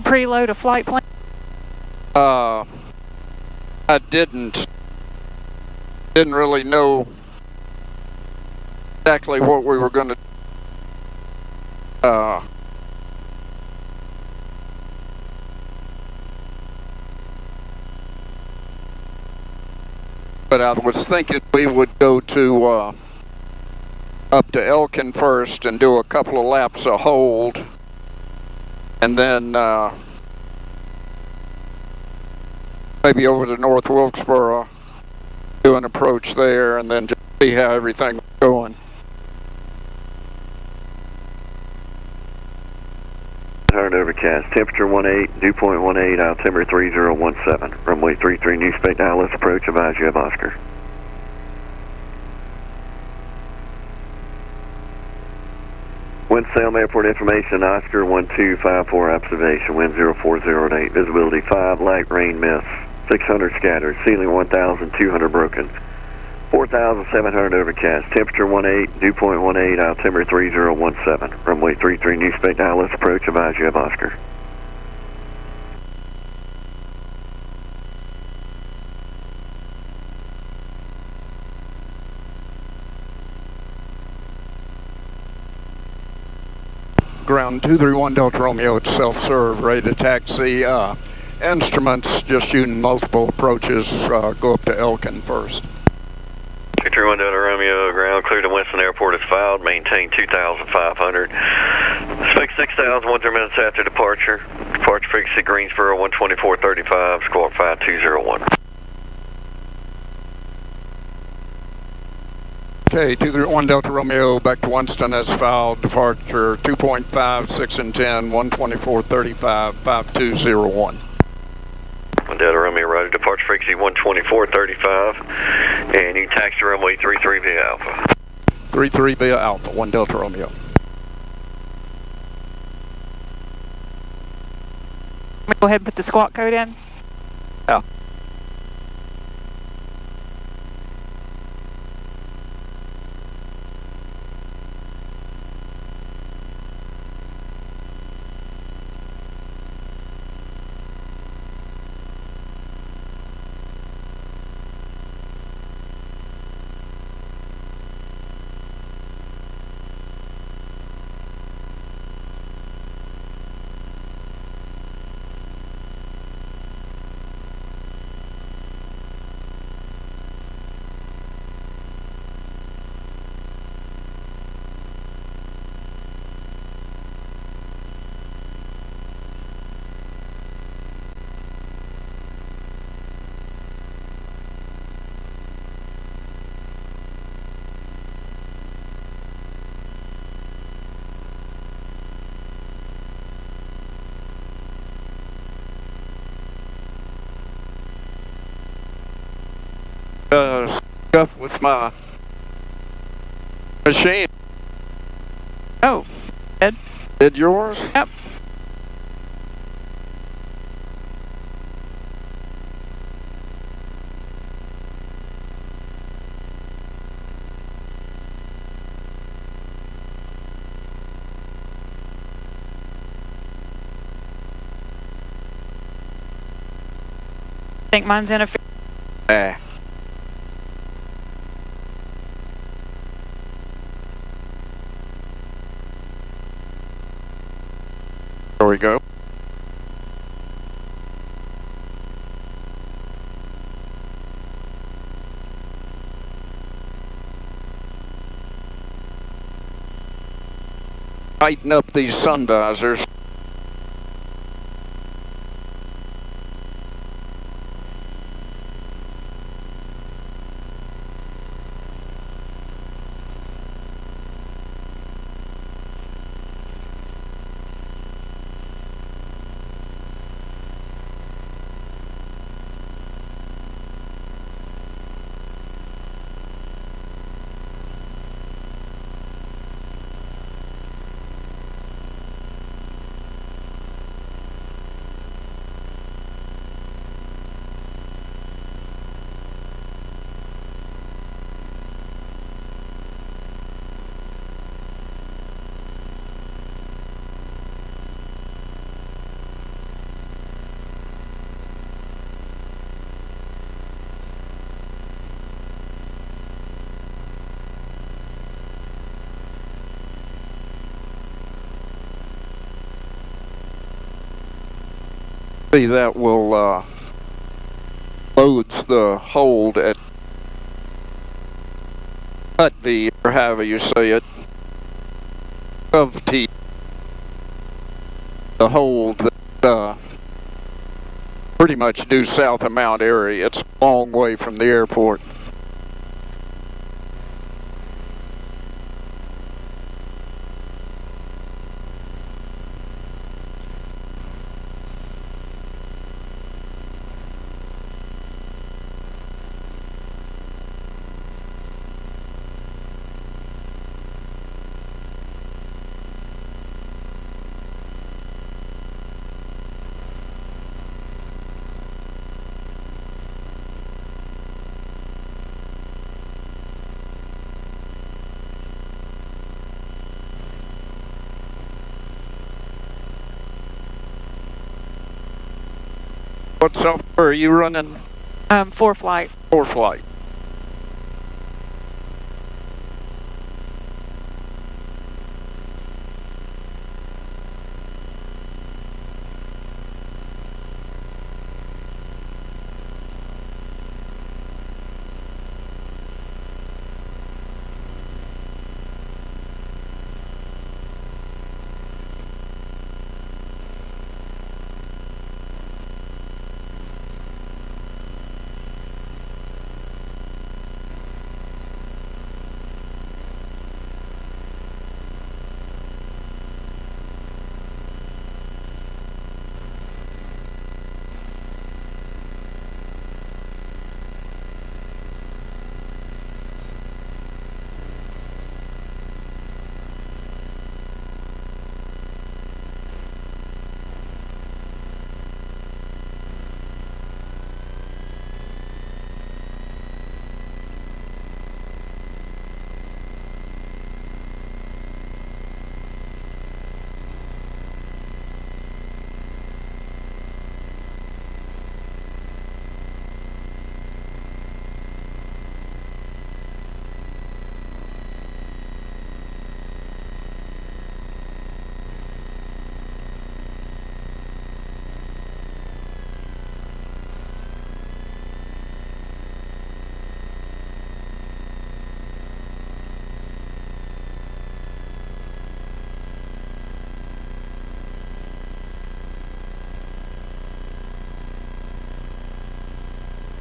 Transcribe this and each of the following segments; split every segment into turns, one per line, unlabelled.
preload a flight plan?
I didn't really know exactly what we were going to but I was thinking we would go to up to Elkin first and do a couple of laps of hold, and then maybe over to North Wilkesboro, do an approach there, and then just see how everything was going.
Overcast, temperature 18, dew point 18, altimeter 3017, runway 33, new spec Dallas, approach, advise you have Oscar. Wind Salem Airport information, Oscar 1254 observation, wind 0408, visibility 5, light rain mist, 600 scattered, ceiling 1200 broken, 4700 overcast, temperature 18, dew point 18, altimeter 3017, runway 33, new spec Dallas, approach, advise you have Oscar.
Ground 231 Delta Romeo, it's self-serve, ready to taxi. Instruments, just shooting multiple approaches, go up to Elkin first.
231 Delta Romeo, ground clear to Winston Airport is filed, maintain 2,500. Spec 6,000, 13 minutes after departure. Departure frequency Greensboro 124.35, squawk 5201.
Okay, 231 Delta Romeo, back to Winston as filed, departure 2.5, 6 and 10, 124.35, 5201.
Delta Romeo, right, departure frequency 124.35, and you taxi runway 33 via Alpha.
33 via Alpha, 1 Delta Romeo.
Go ahead and put the squawk code in.
Yeah. Stuff with my machine.
Oh, Ed?
Did yours?
Yep. I think mine's in a...
There we go. Tighten up these sun visors. See, that will loads the hold at cut V, or however you say it, of T. The hold that pretty much due south of Mount Airy. It's a long way from the airport. What software are you running?
4-flight.
4-flight.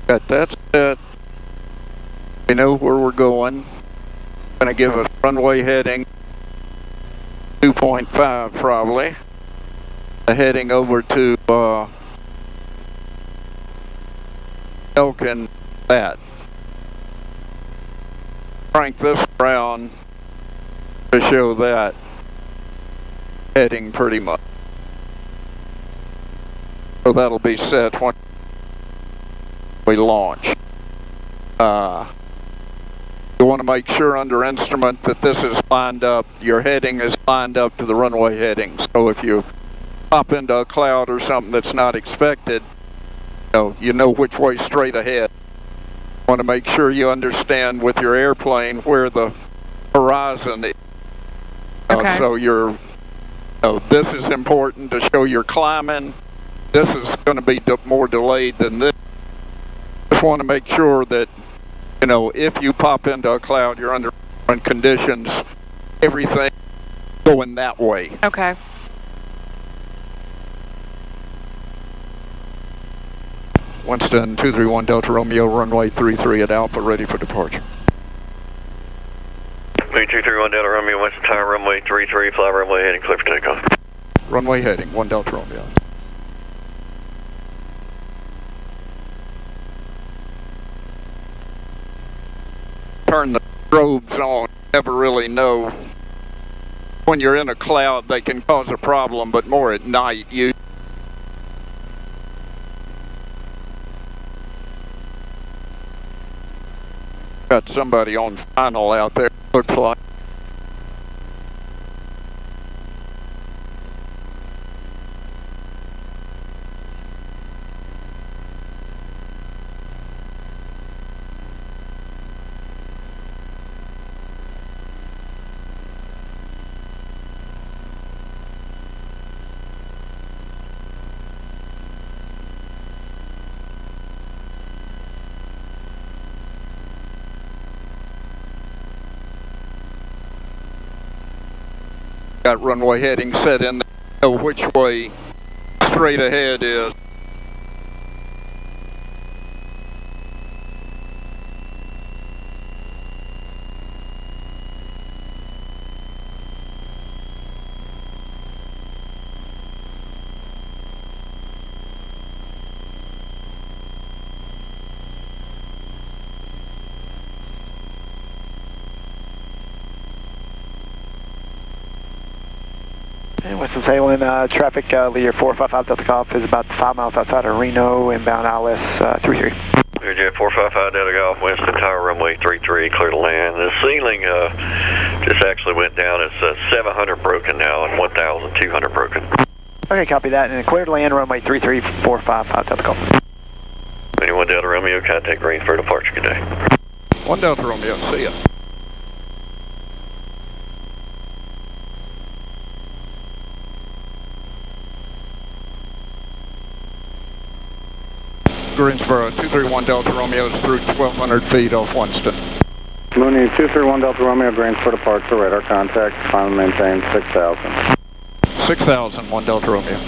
Got that set. We know where we're going. Gonna give us runway heading 2.5 probably. Heading over to Elkin. That. Crank this around to show that heading pretty much. So that'll be set when we launch. You want to make sure under instrument that this is lined up, your heading is lined up to the runway heading. So if you pop into a cloud or something that's not expected, you know which way straight ahead. You want to make sure you understand with your airplane where the horizon is.
Okay.
So this is important to show you're climbing. This is going to be more delayed than this. Just want to make sure that, if you pop into a cloud, you're under different conditions, everything going that way.
Okay.
Winston, 231 Delta Romeo, runway 33 at Alpha, ready for departure.
231 Delta Romeo, Winston Tower, runway 33, fly runway heading clear for takeoff.
Runway heading, 1 Delta Romeo. Turn the strobes on. Never really know. When you're in a cloud, they can cause a problem, but more at night. You got somebody on final out there, looks like. got runway heading set in there, know which way straight ahead is.
Winston, Salem, traffic leader 455 is about 5 miles outside of Reno, inbound ILS 33.
Learjet 455 Delta Golf, Winston, tower runway 33, clear to land. The ceiling just actually went down. It's 700 broken now and 1,200 broken.
Okay, copy that. And clear to land, runway 33, 455 Delta Golf.
21 Delta Romeo, contact Green for departure. Good day.
1 Delta Romeo, see ya. Greensboro, 231 Delta Romeo is through 1,200 feet off Winston.
Mooney, 231 Delta Romeo, Greensboro departure, radar contact, final maintain 6,000.
6,000, 1 Delta Romeo.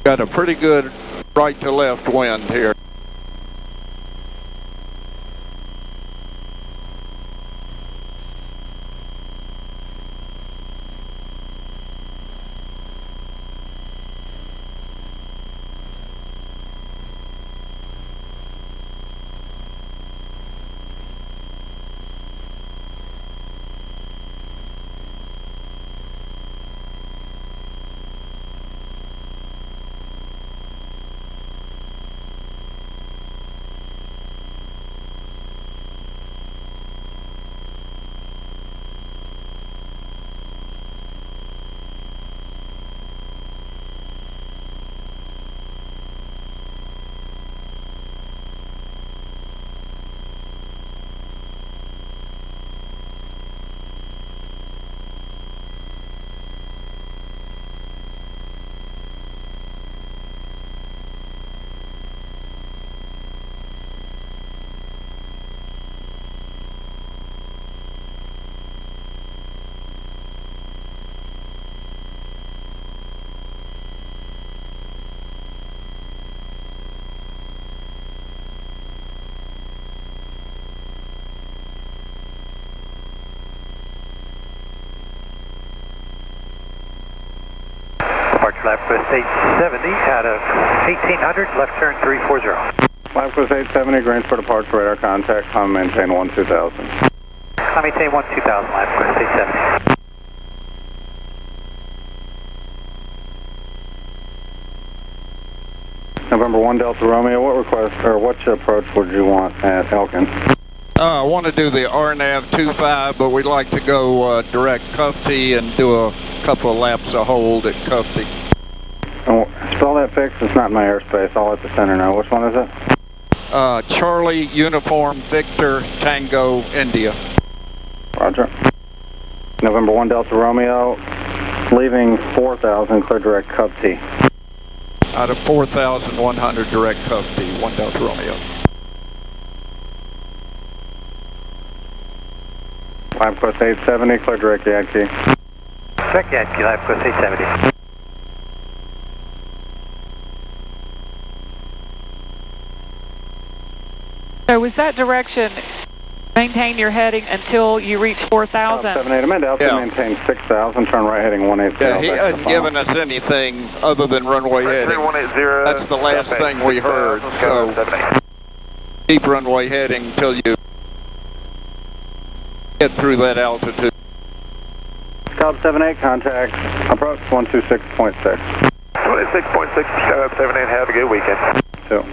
Got a pretty good right to left wind here.
Left coast 870 out of 1800, left turn 340.
Left coast 870, Greensboro departure, radar contact, final maintain 12,000.
I maintain 12,000, left coast 870.
November 1 Delta Romeo, what request or what approach would you want at Elkin?
I want to do the RNAV 25, but we'd like to go direct Cufty and do a couple of laps of hold at Cufty.
Oh, spell that fixed. It's not in my airspace. I'll let the center know. Which one is it?
Charlie, Uniform, Victor, Tango, India.
Roger. November 1 Delta Romeo, leaving 4,000, clear direct Cufty.
Out of 4,100 direct Cufty, 1 Delta Romeo.
Left coast 870, clear direct Yankee.
Direct Yankee, left coast 870.
So was that direction, maintain your heading until you reach 4,000?
78, I'm at Elkin, maintain 6,000, turn right heading 180.
Yeah, he hadn't given us anything other than runway heading. That's the last thing we heard, so keep runway heading until you get through that altitude.
Scout 78, contact, approach 126.6.
26.6, Scout 78, have a good weekend.
2.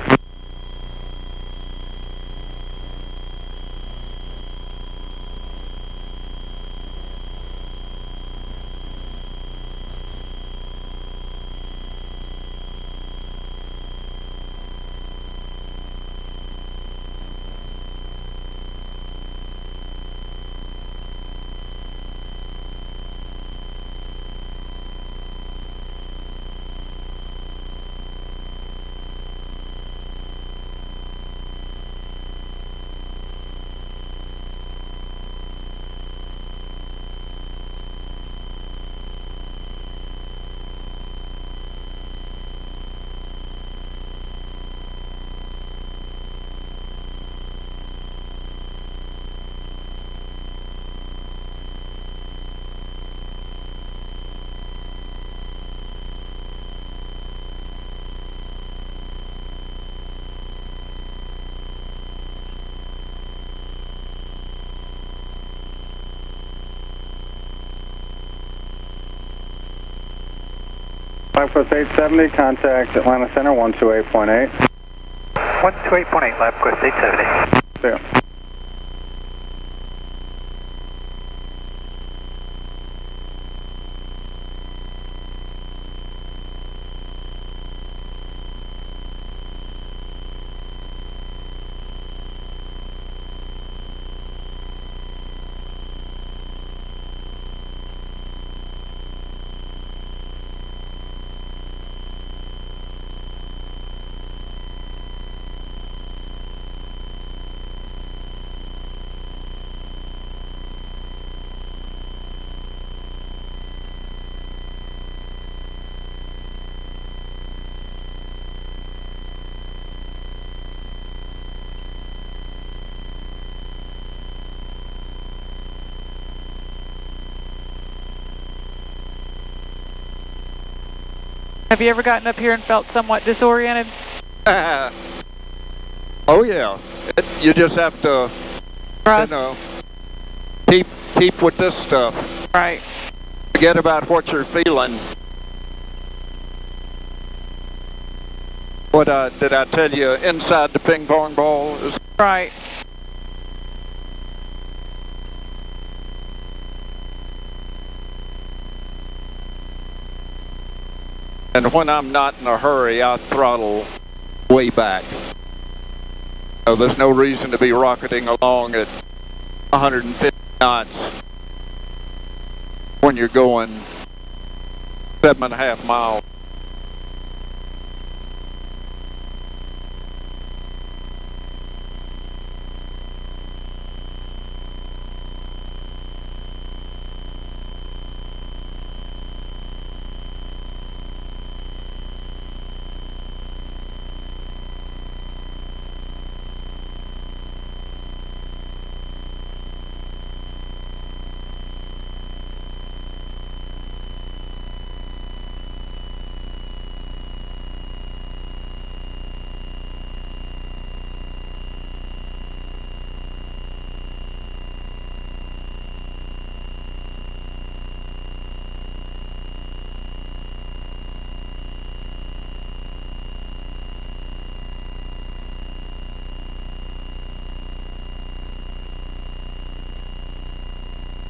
LabQuest 870, contact Atlanta Center 128.8.
128.8, LabQuest 870.
See ya.
Have you ever gotten up here and felt somewhat disoriented?
Oh yeah, you just have to,
Trust.
you know, keep with this stuff.
Right.
Forget about what you're feeling. What did I tell you? Inside the ping pong ball is
Right.
and when I'm not in a hurry, I throttle way back. So there's no reason to be rocketing along at 150 knots when you're going 7.5 miles.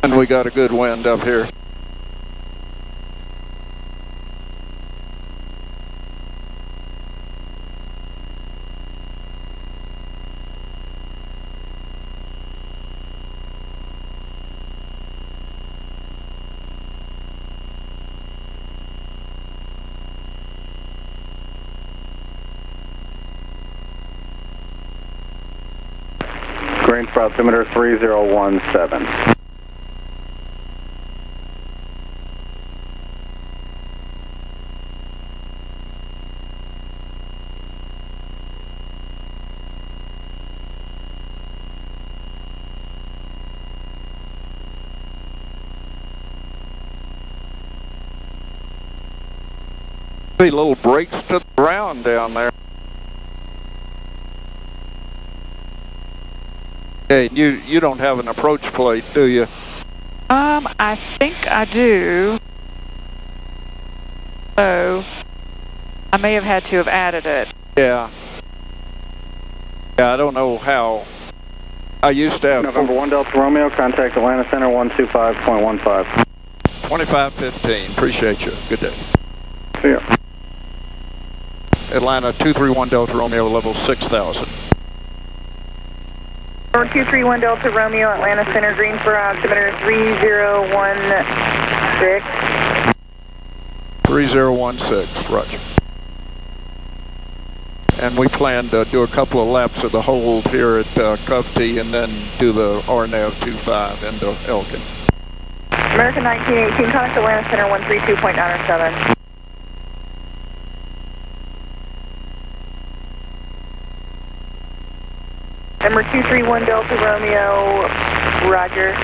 And we got a good wind up here.
Range for altimeter 3017.
See little breaks to the ground down there. Hey, you don't have an approach plate, do you?
I think I do. So, I may have had to have added it.
Yeah. Yeah, I don't know how. I used to have
November 1 Delta Romeo, contact Atlanta Center 125.15.
2515. Appreciate you. Good day.
See ya.
Atlanta 231 Delta Romeo, level 6000.
231 Delta Romeo, Atlanta Center, Greensboro, altimeter 3016.
3016, roger. And we plan to do a couple of laps of the hold here at Covey and then do the RNAV 25 into Elkin.
American 1918, contact Atlanta Center 132.907. Number 231 Delta Romeo, roger.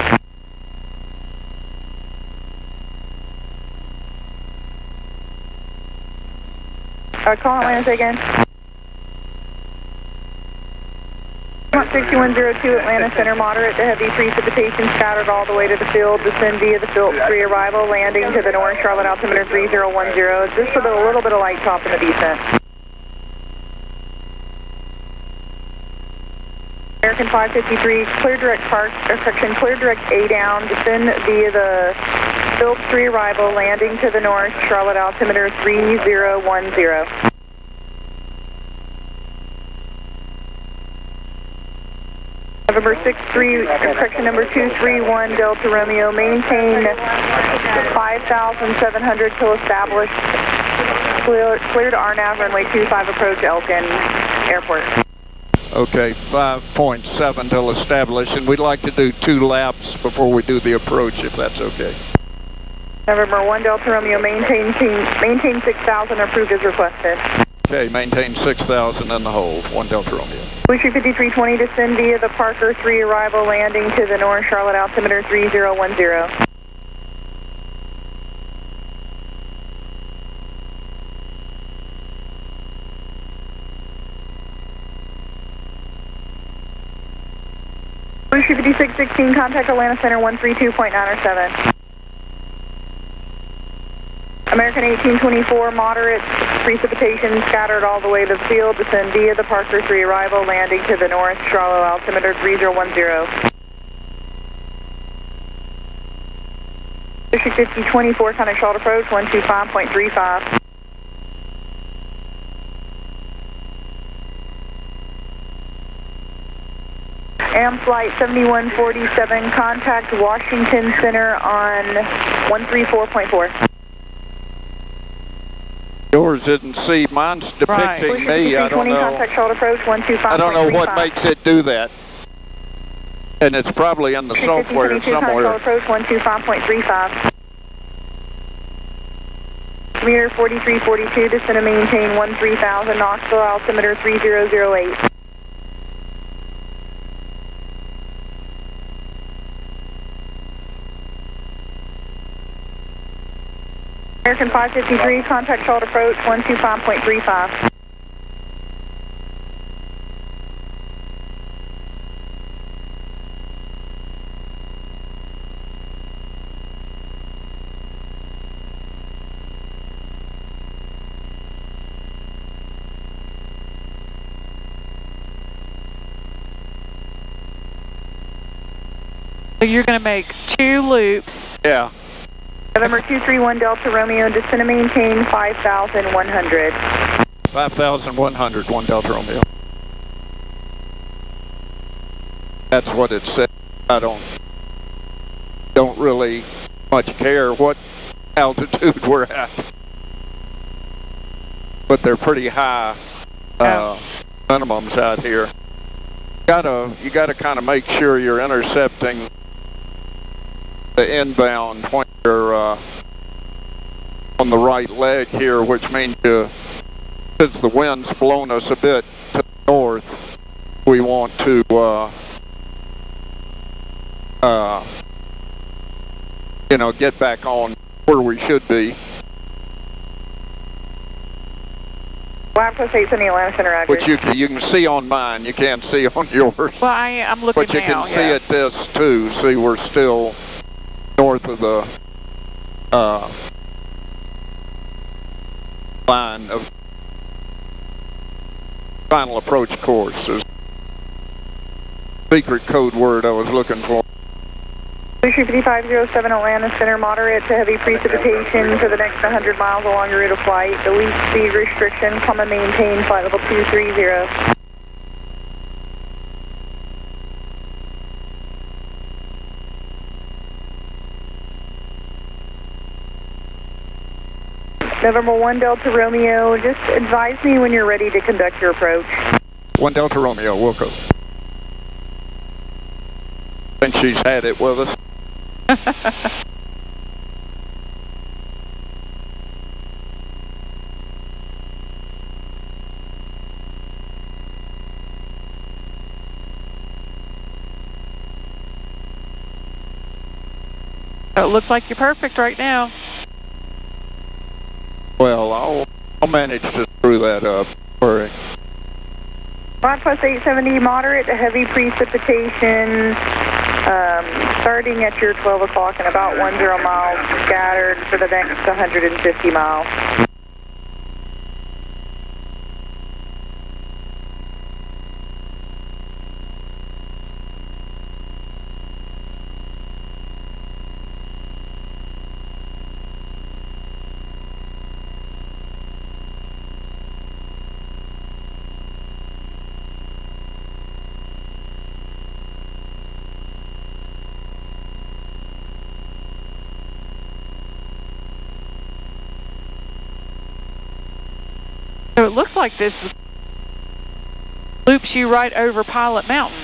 Call Atlanta again. 6102 Atlanta Center, moderate to heavy precipitation scattered all the way to the field. Descend via the Phillips 3 arrival, landing to the north, Charlotte altimeter 3010. Just with a little bit of light top in the descent. American 553, clear direct park, or section clear direct A down, descend via the Phillips 3 arrival, landing to the north, Charlotte altimeter 3010. November 63, correction number 231, Delta Romeo, maintain 5,700 till established, clear to RNAV, runway 25, approach Elkin Airport.
Okay, 5.7 till established, and we'd like to do 2 laps before we do the approach, if that's okay.
November 1, Delta Romeo, maintain 6,000, approved as requested.
Okay, maintain 6,000 in the hold, 1 Delta Romeo.
Wish 5320, descend via the Parker 3 arrival, landing to the north, Charlotte altimeter 3010. Wish 5616, contact Atlanta Center 132.907. American 1824, moderate precipitation scattered all the way to the field. Descend via the Parker 3 arrival, landing to the north, Charlotte altimeter 3010. District 5024, contact Charlotte approach 125.35. Am flight 7147, contact Washington Center on 134.4.
Yours didn't see, mine's depicting me, I don't know.
Contact Charlotte approach 125.35.
I don't know what makes it do that. And it's probably in the software somewhere.
Charlotte approach 125.35. Meter 4342, descend and maintain 13,000, Knoxville altimeter 3008. American 553, contact Charlotte approach 125.35.
So you're going to make 2 loops.
Yeah.
November 231 Delta Romeo, descend and maintain 5,100.
5,100, 1 Delta Romeo. That's what it said. I don't really much care what altitude we're at. But they're pretty high minimums out here. You gotta kind of make sure you're intercepting the inbound when you're on the right leg here, which means since the wind's blown us a bit to the north, we want to get back on where we should be.
Lab 8 in the Atlanta Center address.
Which you can see on mine, you can't see on yours.
Well, I'm looking now,
but you can see at this too. See, we're still north of the line of final approach course. Is the secret code word I was looking for.
5507 Atlanta Center, moderate to heavy precipitation for the next 100 miles along your route of flight. The least speed restriction, comma maintain flight level 230. November 1 Delta Romeo, just advise me when you're ready to conduct your approach.
1 Delta Romeo, Wilco. I think she's had it with us.
So it looks like you're perfect right now.
Well, I'll manage to screw that up. Sorry.
Southwest 870, moderate to heavy precipitation, starting at your 12 o'clock and about 10 miles scattered for the next 150 miles.
So it looks like this loops you right over Pilot Mountain.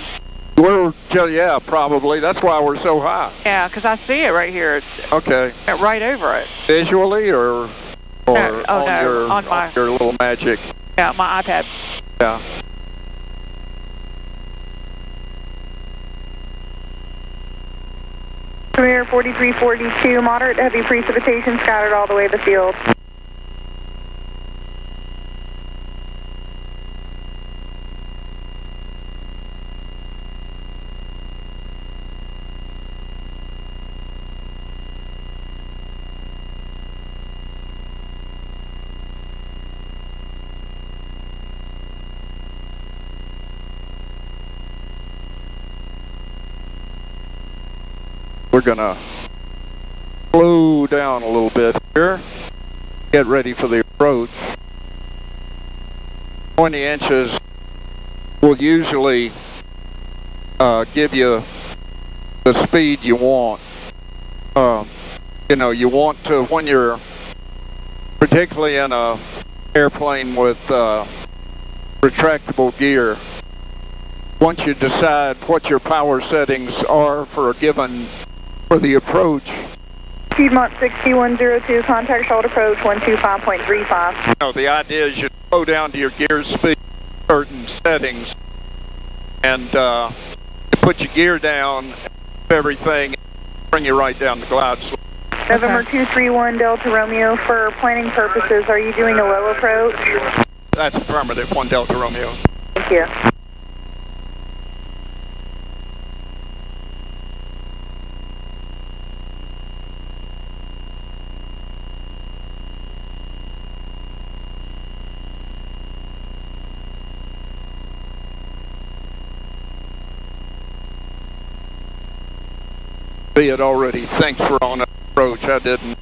Yeah, probably. That's why we're so high.
Yeah, because I see it right here.
Okay.
Right over it.
Visually or
No, on
your little magic?
Yeah, my iPad.
Yeah.
Premier 4342, moderate to heavy precipitation scattered all the way to the field.
We're gonna slow down a little bit here. Get ready for the approach. 20 inches will usually give you the speed you want. You know, you want to, when you're particularly in a airplane with retractable gear, once you decide what your power settings are for a given for the approach.
Piedmont 6102, contact short approach 125.35.
You know, the idea is you slow down to your gear speed, certain settings, and you put your gear down, everything, bring you right down the glide slope.
November 231 Delta Romeo, for planning purposes, are you doing a low approach?
That's affirmative, 1 Delta Romeo.
Thank you.
See, it already thinks we're on an approach. I didn't.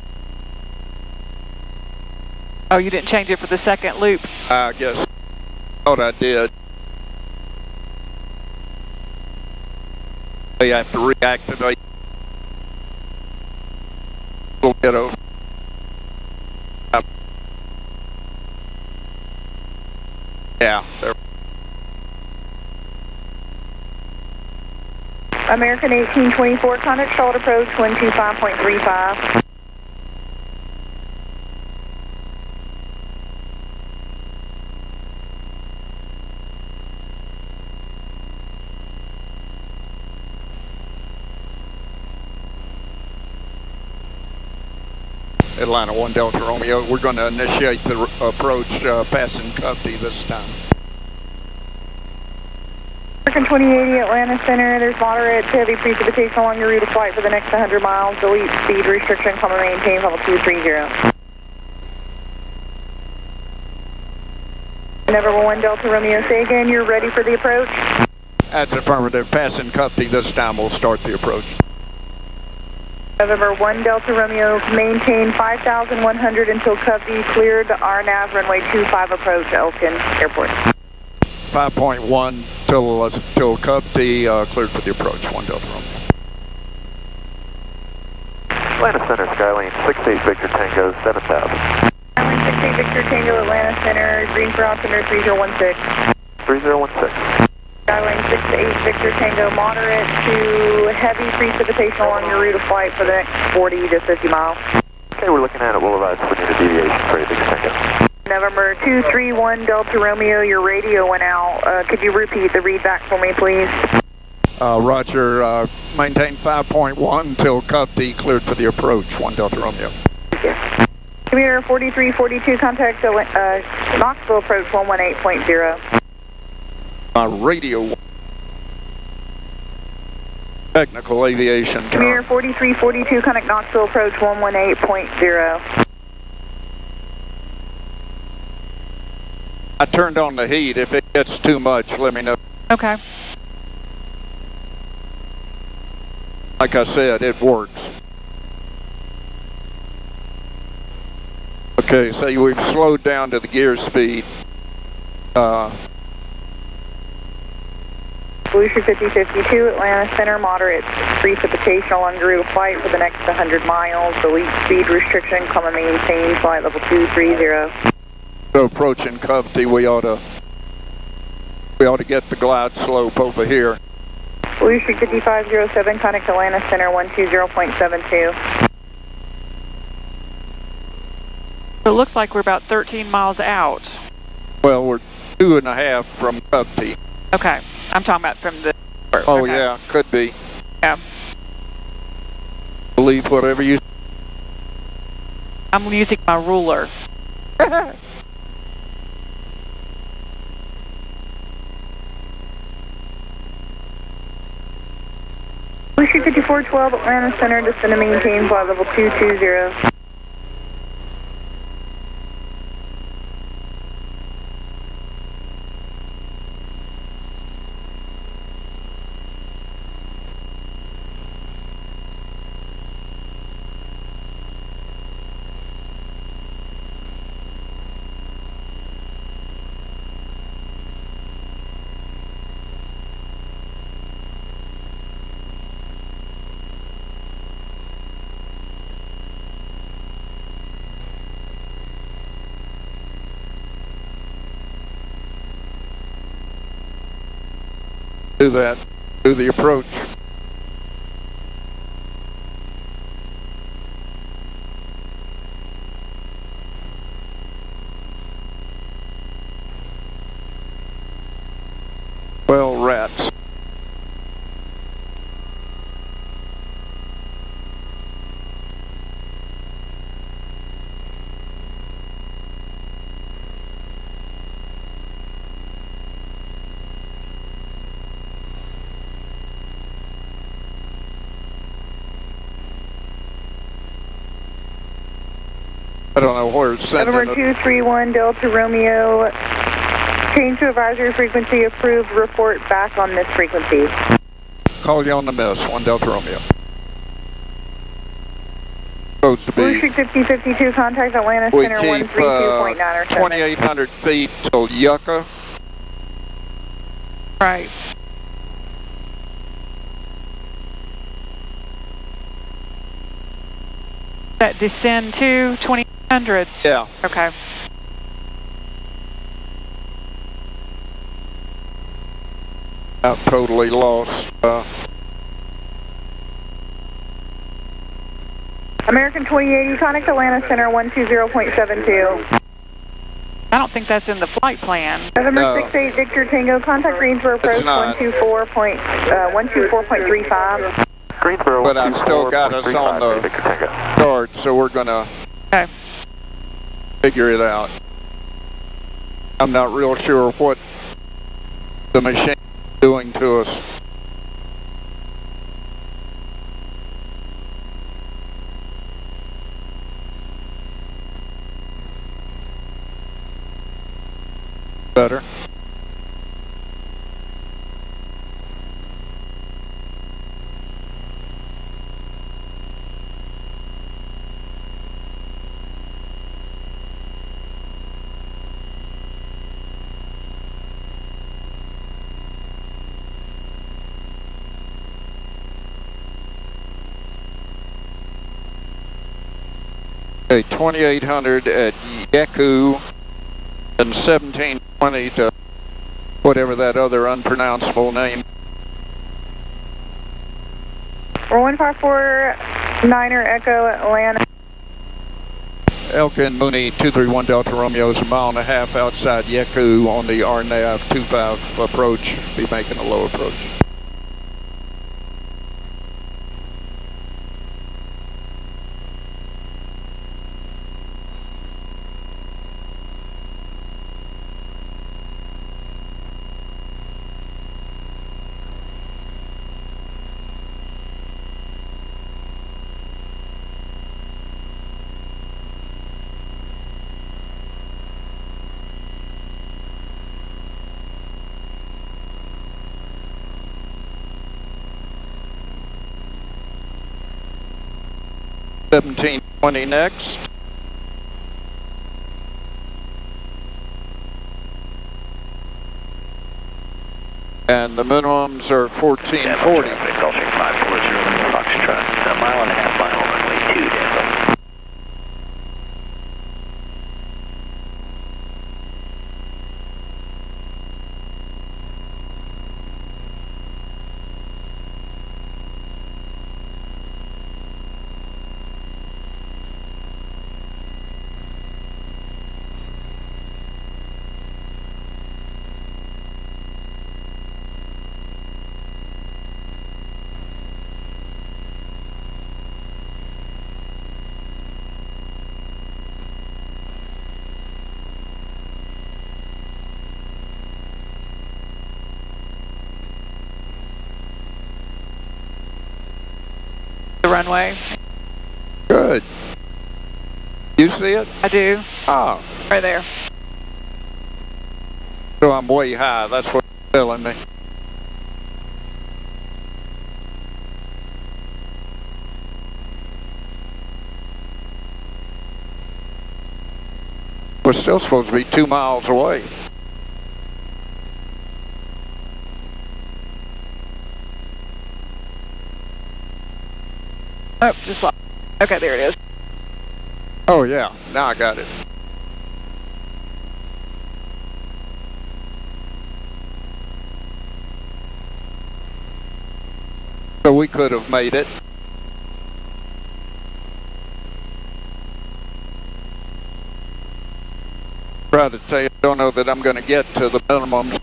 Oh, you didn't change it for the second loop?
I guess. Thought I did. They have to reactivate. We'll get over. Yeah, there.
American 1824, contact short approach 125.35.
Atlanta 1 Delta Romeo. We're going to initiate the approach passing Cufty this time.
American 2080 Atlanta Center, there's moderate to heavy precipitation along your route of flight for the next 100 miles. Delete speed restriction, comma maintain level 230. November 1 Delta Romeo, say again, you're ready for the approach?
That's affirmative. Passing Cufty this time, we'll start the approach.
November 1 Delta Romeo, maintain 5,100 until Covey cleared RNAV runway 25 approach Elkin Airport.
5.1 till Cufty cleared for the approach. 1 Delta Romeo.
Atlanta Center, Skylane 68 Victor Tango 7000.
Skylane 68 Victor Tango Atlanta Center, green for altimeter 3016.
3016.
Skylane 68 Victor Tango, moderate to heavy precipitation along your route of flight for the next 40 to 50 miles.
Okay, we're looking at it. We'll advise for a deviation for Victor Tango.
November 231 Delta Romeo, your radio went out. Could you repeat the read back for me, please?
Roger. Maintain 5.1 till Cufty cleared for the approach. 1 Delta Romeo.
Thank you. Commuter 4342, contact Knoxville approach 118.0.
my radio. Technical aviation term.
Mirror 4342, contact Knoxville approach 118.0.
I turned on the heat. If it gets too much, let me know.
Okay.
Like I said, it works. Okay, so we've slowed down to the gear speed.
Volusia 5052, Atlanta Center, moderate precipitation along the route of flight for the next 100 miles. The lead speed restriction, comma maintain, flight level 230.
So approaching Covey, we ought to get the glide slope over here.
Volusia 5507, contact Atlanta Center 120.72.
It looks like we're about 13 miles out.
Well, we're 2.5 from Covey.
Okay. I'm talking about from the...
Oh,
okay.
yeah, could be.
Yeah.
Believe whatever you...
I'm using my ruler.
Volusia 5412, Atlanta Center, descend to maintain, flight level 220.
Do that. Do the approach. Well, rats. I don't know where it's sending
November 231, Delta Romeo, change to advisory frequency approved, report back on this frequency.
Call you on the miss, 1 Delta Romeo. Supposed to be...
Volusia 5052, contact Atlanta
We
Center
keep
132.9 or 7.
2,800 feet till Yucca.
Right. That descend to 2,800.
Yeah.
Okay.
Not totally lost.
American 2080, contact Atlanta Center 120.72.
I don't think that's in the flight plan.
November
No.
68, Victor Tango, contact Greensboro approach
It's not.
124.35.
Greensboro,
But I've still got us on the guard, so we're gonna
Okay.
figure it out. I'm not real sure what the machine is doing to us. Better. Okay, 2,800 at Yaku and 1720 to whatever that other unpronounceable name.
We're 154.9er Echo Atlanta.
Elkin Mooney 231 Delta Romeo is 1.5 miles outside Yaku on the RNAV 25 approach. Be making a low approach. 1720 next. And the minimums are 1440.
Gulfstream 540, Foxtrot, a mile and a half final, runway 2, Denver.
The runway.
Good. You see it?
I do.
Oh,
Right there.
so I'm way high. That's what it's telling me. We're still supposed to be 2 miles away.
Oh, just lost. Okay, there it is.
Oh yeah, now I got it. So we could have made it. Try to tell you, don't know that I'm going to get to the minimums.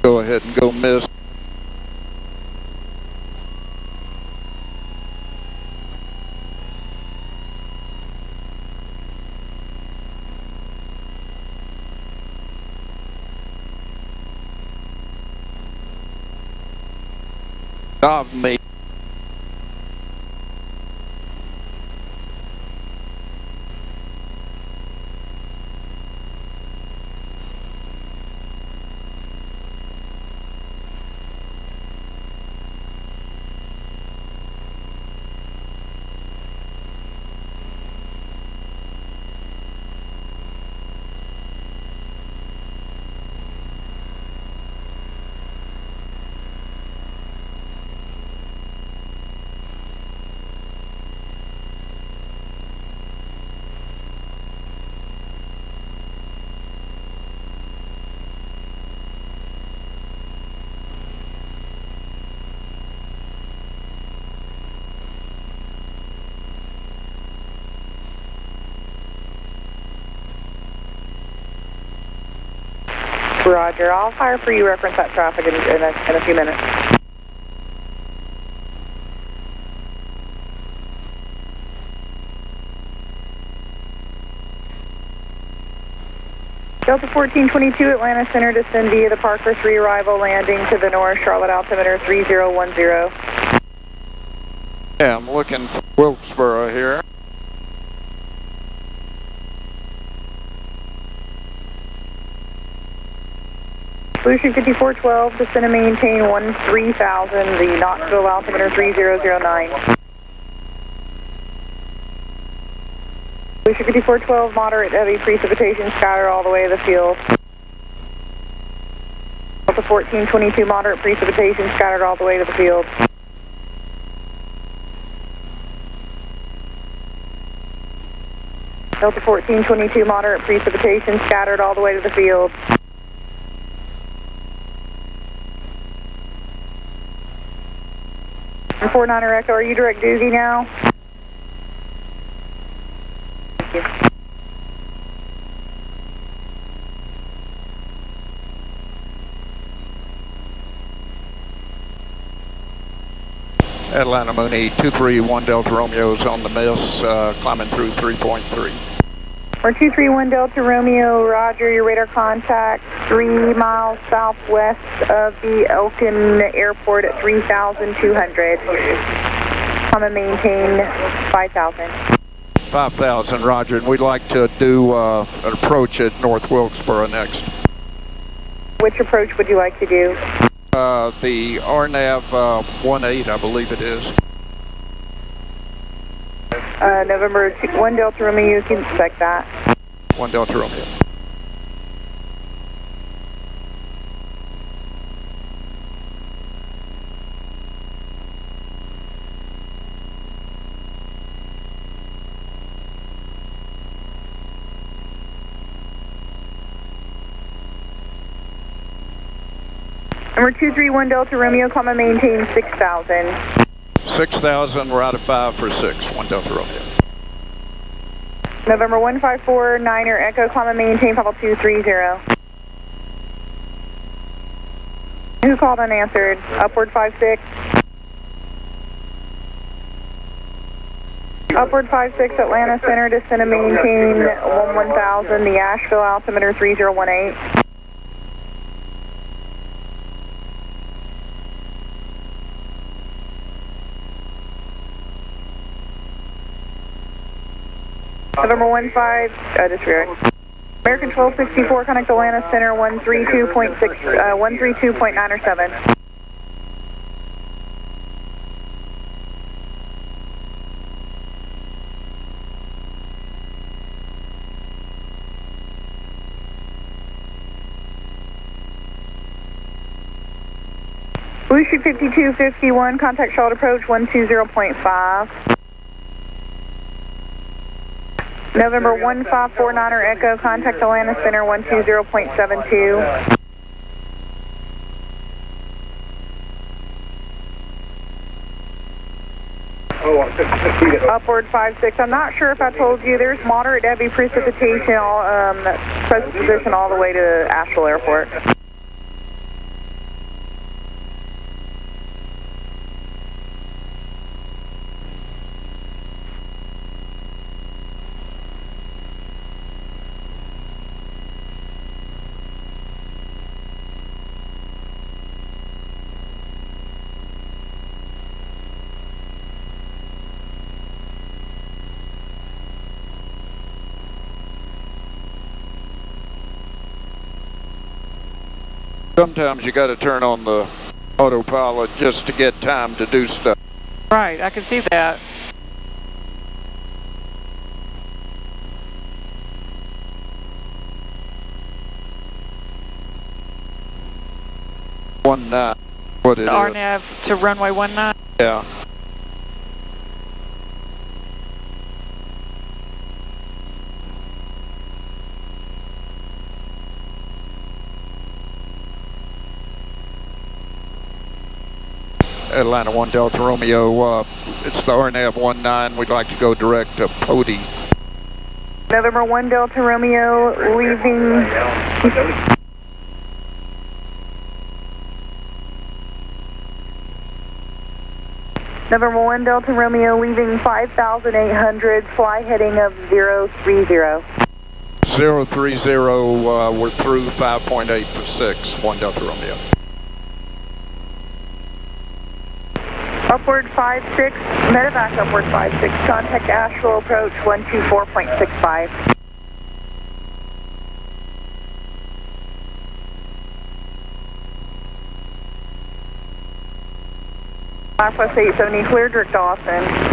Go ahead and go miss. Of me.
Roger, I'll fire for you, reference that traffic in a few minutes. Delta 1422, Atlanta Center, descend via the Parker 3 arrival, landing to the north, Charlotte altimeter 3010.
Yeah, I'm looking for Wilkesboro here.
Solution 5412, descend and maintain 13,000, the Knoxville altimeter 3009. Solution 5412, moderate heavy precipitation scatter all the way to the field. Delta 1422, moderate precipitation scattered all the way to the field. Delta 1422, moderate precipitation scattered all the way to the field. And 49er Echo, are you direct doozy now? Thank you.
Atlanta Mooney 231 Delta Romeo's on the miss, climbing through 3.3.
We're 231 Delta Romeo, roger, your radar contact 3 miles southwest of the Elkin Airport at 3,200. and maintain 5,000.
5,000, roger, and we'd like to do an approach at North Wilkesboro next.
Which approach would you like to do?
The RNAV 18, I believe it is.
November 1 Delta Romeo, you can expect that.
1 Delta Romeo.
Number 231 Delta Romeo, comma maintain 6,000.
6,000, we're out of 5 for 6, 1 Delta Romeo.
November 154 Niner Echo, comma maintain 50230. Who called unanswered? Upward 56. Upward 56 Atlanta Center, descend and maintain 1000, the Asheville altimeter 3018. November 15, disregard. American 1264, connect Atlanta Center 132.907. Blue Street 5251, contact Charlotte approach 120.5. November 1549er Echo, contact Atlanta Center 120.72. Upward 56. I'm not sure if I told you, there's moderate to heavy precipitation, precipitation all the way to Asheville Airport.
Sometimes you got to turn on the autopilot just to get time to do stuff.
Right, I can see that.
What it is.
RNAV to runway 19.
Yeah. Atlanta 1 Delta Romeo, it's the RNAV 19. We'd like to go direct to Pody.
November 1 Delta Romeo, leaving... November 1 Delta Romeo, leaving 5,800, fly heading of 030.
030, we're through 5.8 for 6, 1 Delta Romeo.
Upward 56, medevac upward 56, contact Asheville approach 124.65. Southwest 870, clear direct Dawson.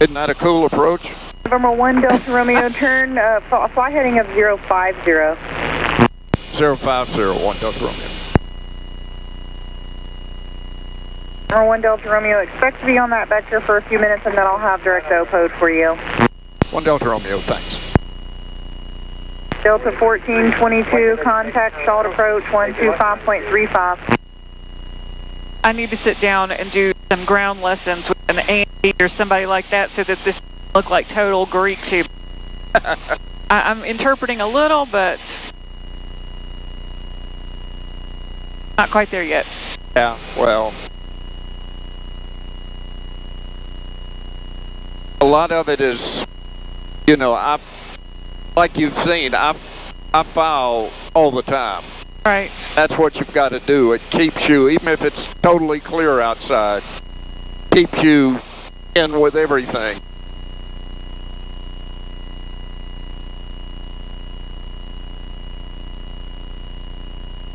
Isn't that a cool approach?
November 1 Delta Romeo, turn, fly heading of 050.
0501 Delta Romeo.
November 1 Delta Romeo, expect to be on that vector for a few minutes and then I'll have direct O-Pode for you.
1 Delta Romeo, thanks.
Delta 1422, contact stalled approach 125.35.
I need to sit down and do some ground lessons with an Andy or somebody like that so that this look like total Greek to me. I'm interpreting a little, but not quite there yet.
Yeah, well, a lot of it is, you know, like you've seen, I foul all the time.
Right.
That's what you've got to do. It keeps you, even if it's totally clear outside, keeps you in with everything.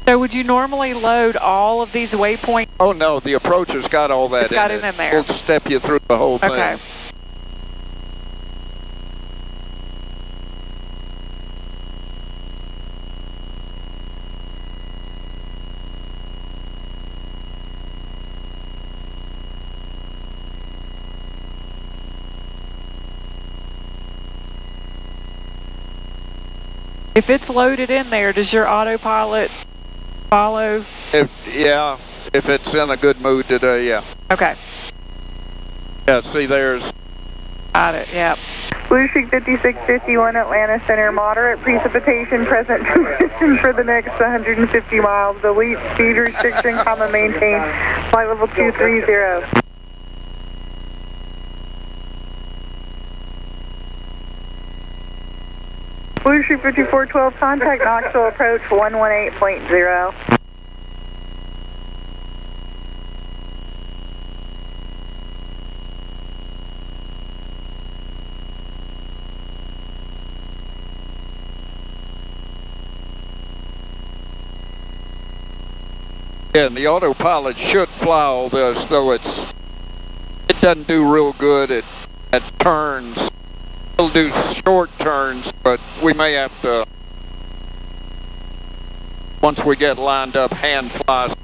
So would you normally load all of these waypoints?
Oh no, the approach has got all that
It's got
in
it
it.
in there.
We'll step you through the whole thing.
Okay. If it's loaded in there, does your autopilot follow?
Yeah, if it's in a good mood today, yeah.
Okay.
Yeah, see there's...
Got it, yep.
Blue Streak 5651 Atlanta Center, moderate precipitation present condition for the next 150 miles. Delete speed restriction, maintain flight level 230. Blue Streak 5412, contact Knoxville approach 118.0.
Yeah, and the autopilot should fly all this, though it doesn't do real good at turns. It'll do short turns, but we may have to, once we get lined up, hand fly.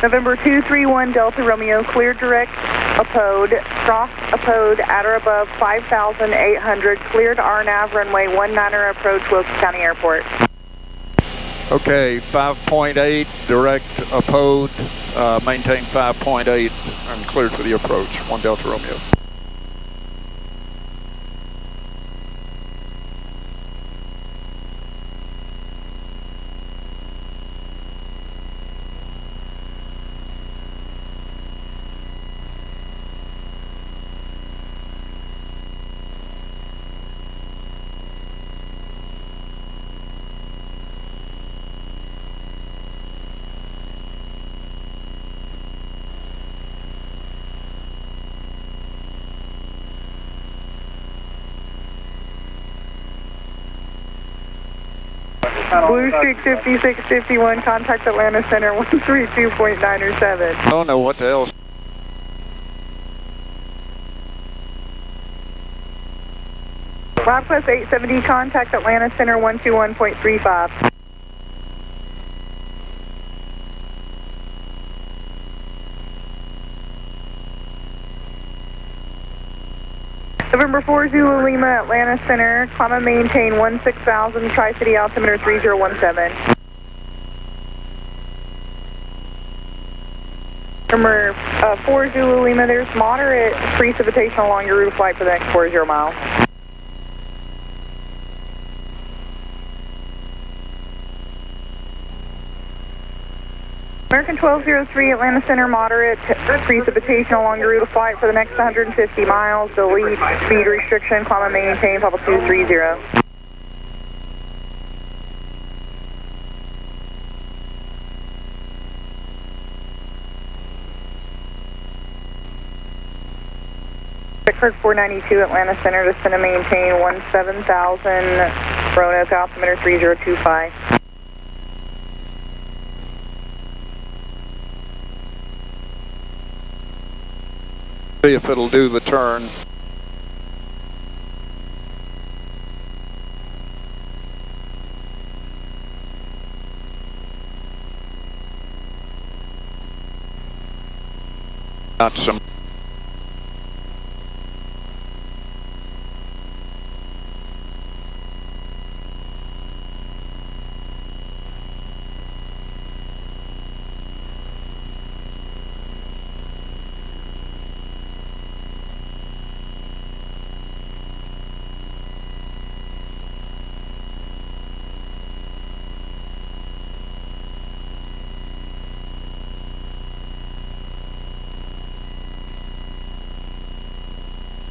November 231 Delta Romeo, clear direct Apode, cross Apode at or above 5,800, cleared RNAV runway 19er approach Wilkes County Airport.
Okay, 5.8, direct Apode, maintain 5.8 and cleared for the approach, 1 Delta Romeo.
Blue Streak 5651, contact Atlanta Center 132.9 or 7.
I don't know what the hell.
Rockquest 870, contact Atlanta Center 121.35. November 4 Zulu Lima, Atlanta Center, climb and maintain 16,000, Tri-City altimeter 3017. November 4 Zulu Lima, there's moderate precipitation along your route of flight for the next 40 miles. American 1203, Atlanta Center, moderate precipitation along your route of flight for the next 150 miles. Delete speed restriction, climb and maintain, Papa 230. Kirk 492, Atlanta Center, descend and maintain 17,000, Roanoke altimeter 3025.
See if it'll do the turn. Got some.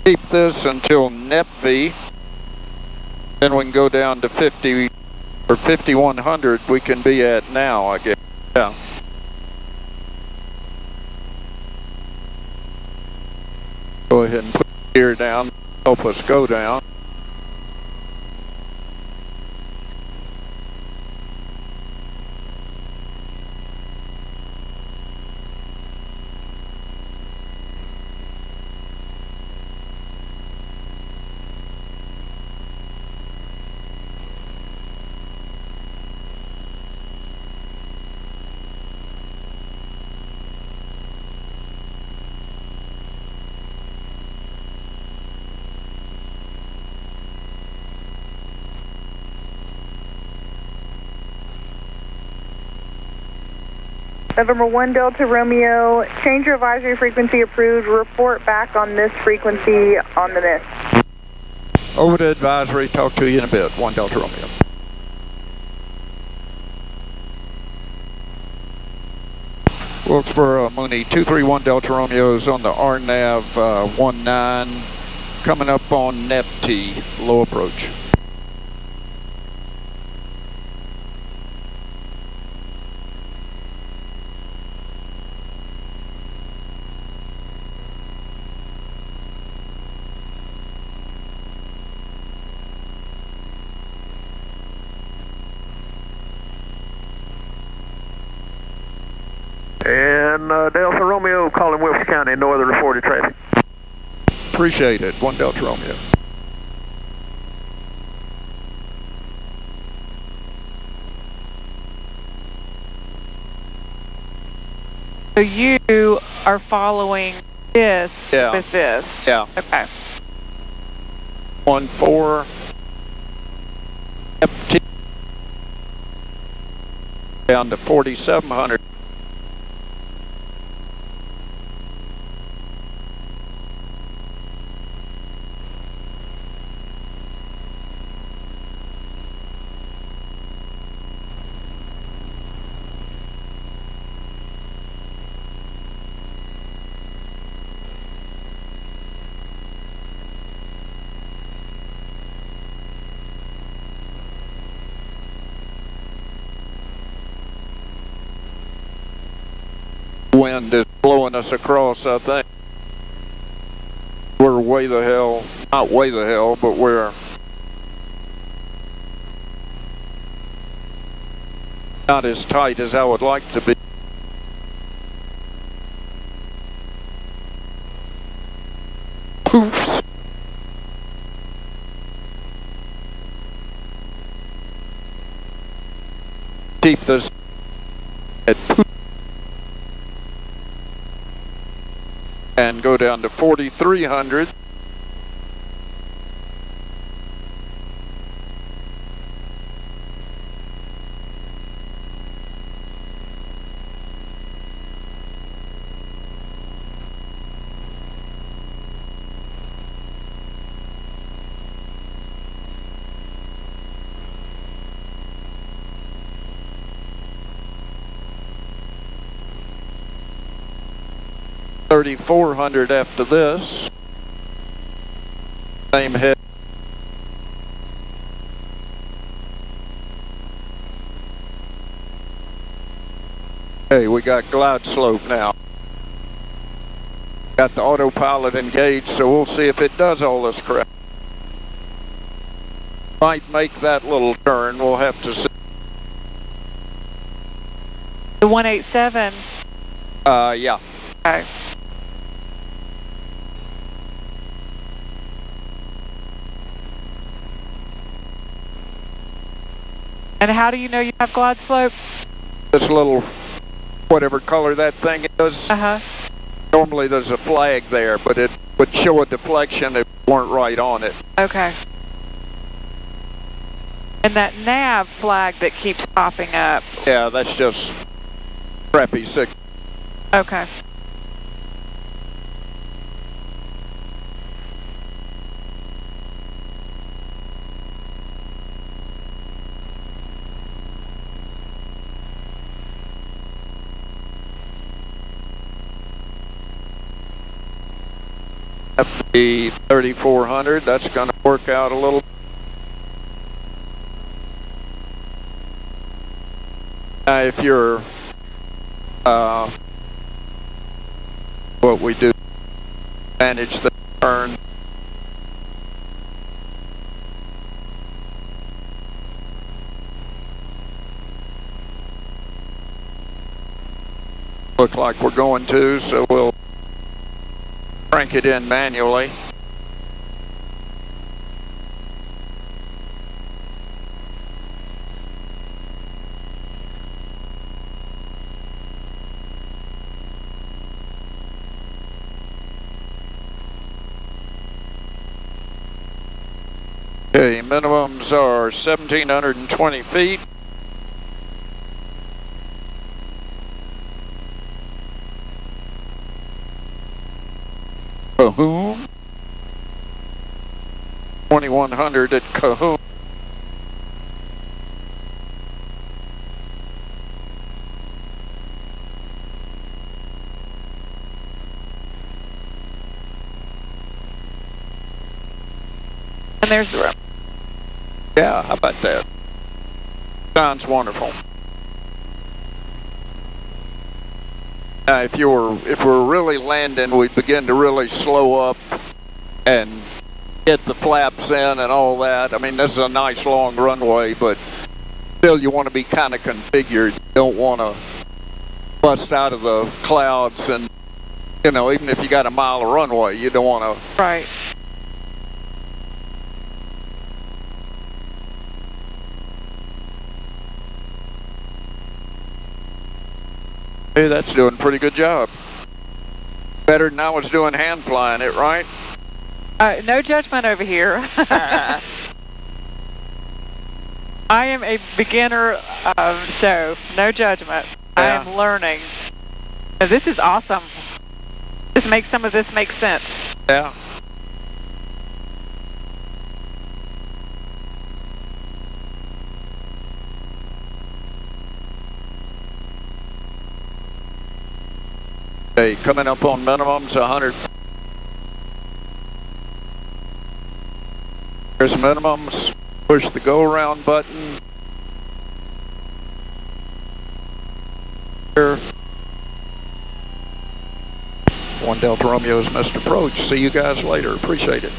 Keep this until NEPV, then we can go down to 50 or 5100 we can be at now, I guess. Yeah. Go ahead and put the gear down, help us go down.
November 1 Delta Romeo, change your advisory frequency approved, report back on this frequency on the mist.
Over to advisory, talk to you in a bit. 1 Delta Romeo. Wilkesboro, Mooney, 231 Delta Romeo is on the RNAV 19, coming up on NEPT, low approach.
And Delta Romeo calling Wilkes County, northern reported traffic.
Appreciate it. 1 Delta Romeo.
So you are following this with this?
Yeah.
Okay.
14 FT down to 4,700. Wind is blowing us across, I think. We're way the hell, not way the hell, but we're not as tight as I would like to be. Poofs. Keep this at poof. And go down to 4,300. $3,400 after this. Same head. Okay, we got glide slope now. Got the autopilot engaged, so we'll see if it does all this crap. Might make that little turn, we'll have to see.
The 187.
Yeah.
Okay. And how do you know you have glide slope?
This little, whatever color that thing is.
Uh-huh.
Normally there's a flag there, but it would show a deflection if you weren't right on it.
Okay. And that nav flag that keeps popping up.
Yeah, that's just crappy sick.
Okay.
The 3,400, that's going to work out a little. If you're, what we do, manage the turn. Look like we're going to, so we'll crank it in manually. Okay, minimums are 1,720 feet. Cahoon. 2,100 at Cahoon.
And there's the room.
Yeah, how about that? Sounds wonderful. If we're really landing, we'd begin to really slow up and get the flaps in and all that. I mean, this is a nice long runway, but still you want to be kind of configured. You don't want to bust out of the clouds and, you know, even if you got a mile of runway, you don't want to.
Right.
Hey, that's doing a pretty good job. Better than I was doing hand flying it, right?
No judgment over here. I am a beginner, so no judgment.
Yeah.
I am learning. So this is awesome. Some of this makes sense.
Yeah. Okay, coming up on minimums, 100. There's minimums. Push the go around button. Here. 1 Delta Romeo is Mr. Approach. See you guys later. Appreciate it.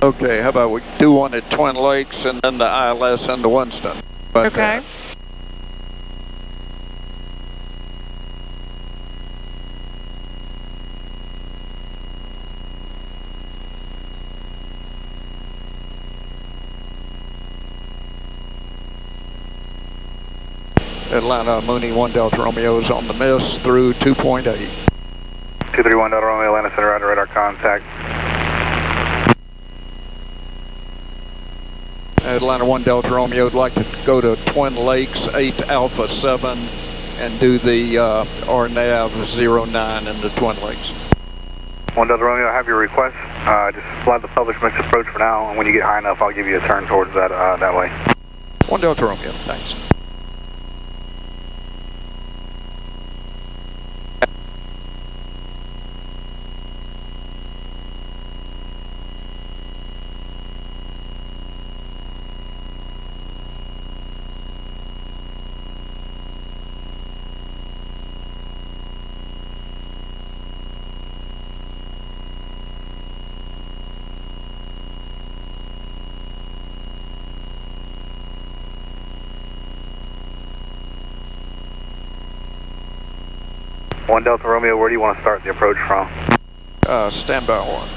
Okay, how about we do one at Twin Lakes and then the ILS into Winston? But,
Okay.
Atlanta Mooney 1 Delta Romeo's on the miss through 2.8.
231 Delta Romeo, Atlanta Center, radar contact.
Atlanta 1 Delta Romeo would like to go to Twin Lakes 8 Alpha 7 and do the RNAV 09 into Twin Lakes.
1 Delta Romeo, I have your request. Just fly the published mixed approach for now, and when you get high enough, I'll give you a turn towards that way.
1 Delta Romeo, thanks.
One Delta Romeo, where do you want to start the approach from?
Standby horn.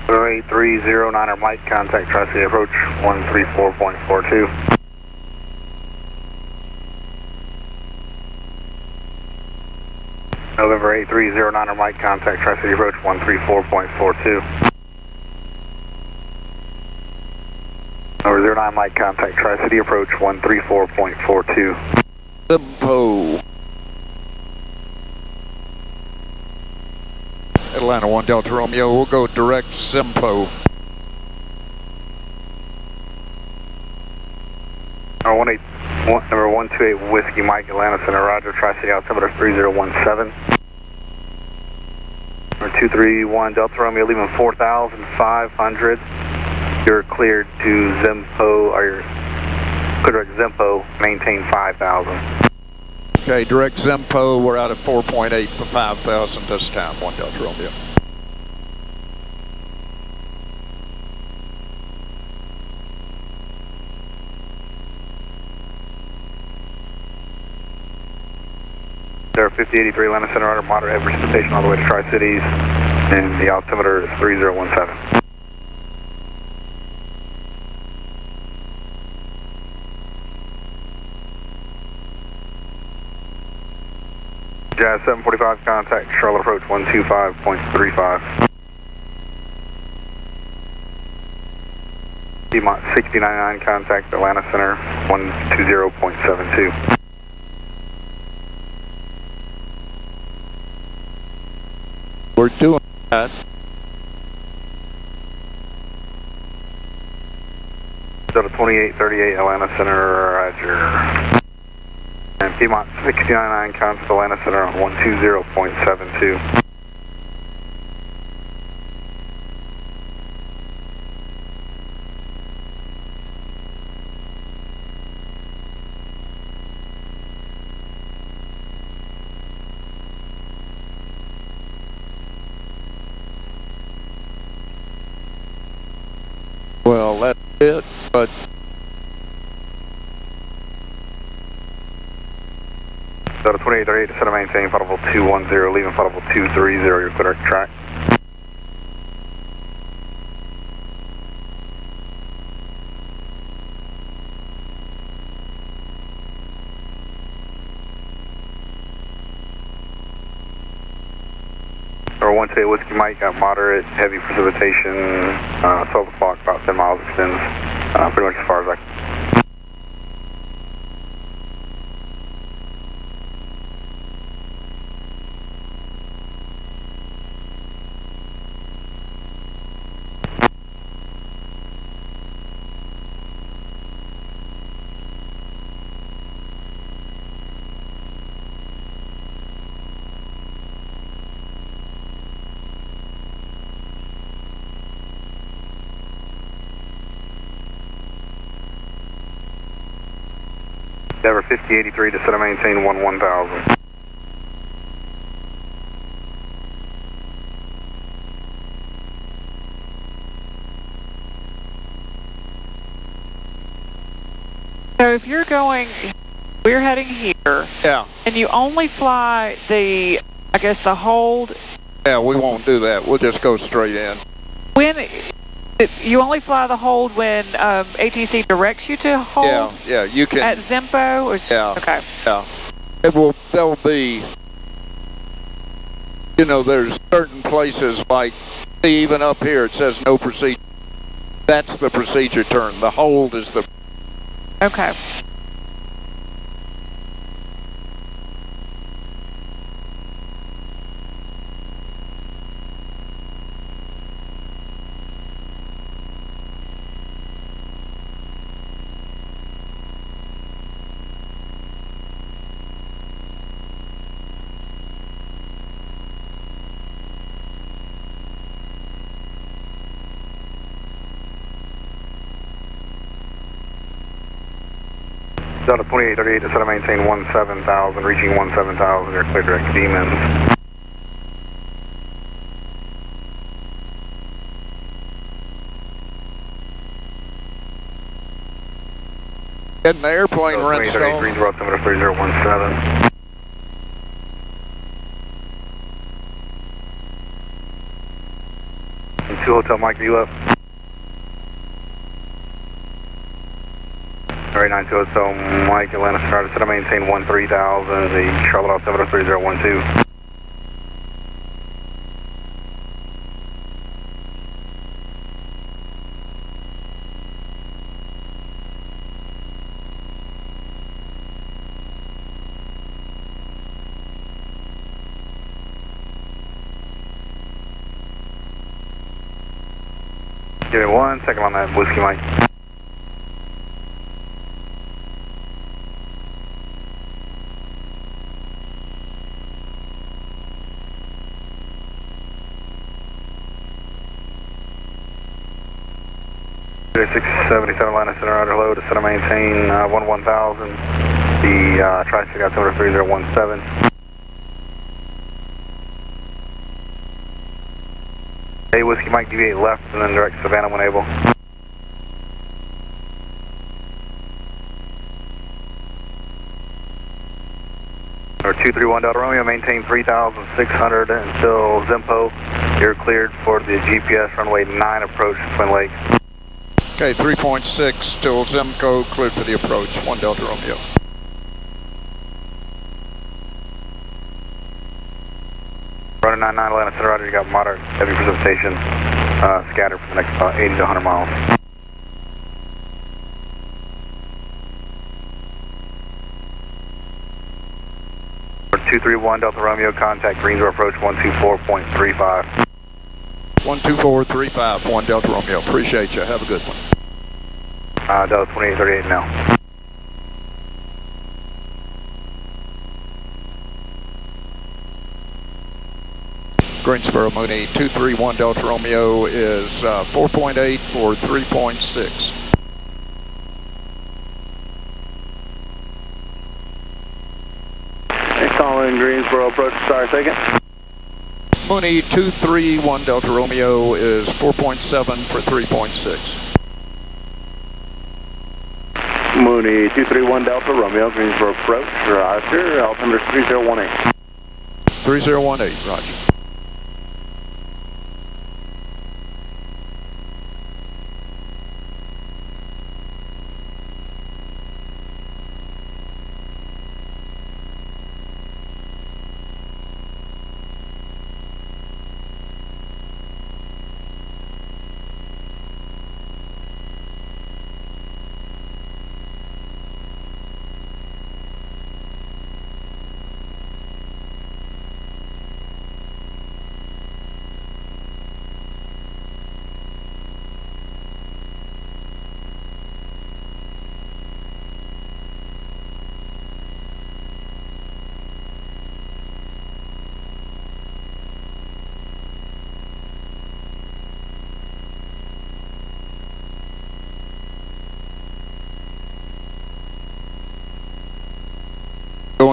Runway 309 or Mike, contact Tri-City approach 134.42. November 8309 or Mike, contact Tri-City approach 134.42. Over 09 Mike, contact Tri-City approach 134.42.
Simpo. Atlanta 1 Delta Romeo, we'll go direct Simpo.
Number 128 Whiskey Mike, Atlanta Center, Roger, Tri-City altimeter 3017. Number 231 Delta Romeo, leaving 4,500. You're cleared to Zimpo, or you're clear direct Zimpo, maintain 5,000.
Okay, direct Zimpo, we're out at 4.8 for 5,000 this time, 1 Delta Romeo.
There 5083 Atlanta Center, under moderate heavy precipitation all the way to Tri-Cities, and the altimeter is 3017. Jazz 745, contact Charlotte approach 125.35. Piedmont 6099, contact Atlanta Center 120.72.
We're doing that.
Delta 2838 Atlanta Center, Roger. And Piedmont 6099, contact Atlanta Center on 120.72.
Well, that's it, but
Delta 2838 to center maintain, flight level 210, leaving flight level 230, your clear track. Number 128 Whiskey Mike, got moderate, heavy precipitation, 12 o'clock, about 10 miles Winston's pretty much as far as I can. Denver 5083 to set and maintain 1000.
So if you're going, we're heading here.
Yeah.
And you only fly the, I guess the hold.
Yeah, we won't do that. We'll just go straight in.
When you only fly the hold when ATC directs you to hold?
Yeah, you can.
At Zimpo? Or,
yeah.
Okay.
Yeah. There'll be, you know, there's certain places like, even up here it says no procedure. That's the procedure turn. The hold is the...
Okay.
Delta 2838 to set and maintain 17,000, reaching 17,000, you're clear direct demons.
Getting the airplane wrenched off.
2838, Greensboro, altimeter 3017. And 2 Hotel Mike, you left. Alright, 92 Hotel Mike, Atlanta started, set and maintain 13,000, the Charlotte altimeter 3012. Give me 1 second on that Whiskey Mike. Six 77 line of center under low to center maintain 1000. The traffic altimeter 3017. Hey, Whiskey Mike, deviate left and then direct Savannah when able. Or 231 Delta Romeo, maintain 3,600 until Zimpo. You're cleared for the GPS runway 9 approach to Twin Lakes.
Okay, 3.6 till Zimco, cleared for the approach, 1 Delta Romeo.
Running 99 Atlanta Center, Roger, you got moderate heavy precipitation scattered for the next 80 to 100 miles. For 231 Delta Romeo, contact Greensboro approach 124.35.
12435, 1 Delta Romeo. Appreciate you. Have a good one.
Delta 2838 now.
Greensboro Mooney 231 Delta Romeo is 4.8 for 3.6.
Hey, calling Greensboro approach, sorry, second.
Mooney 231 Delta Romeo is 4.7 for 3.6.
Mooney 231 Delta Romeo, Greensboro approach, roger, altimeter 3018.
3018, roger.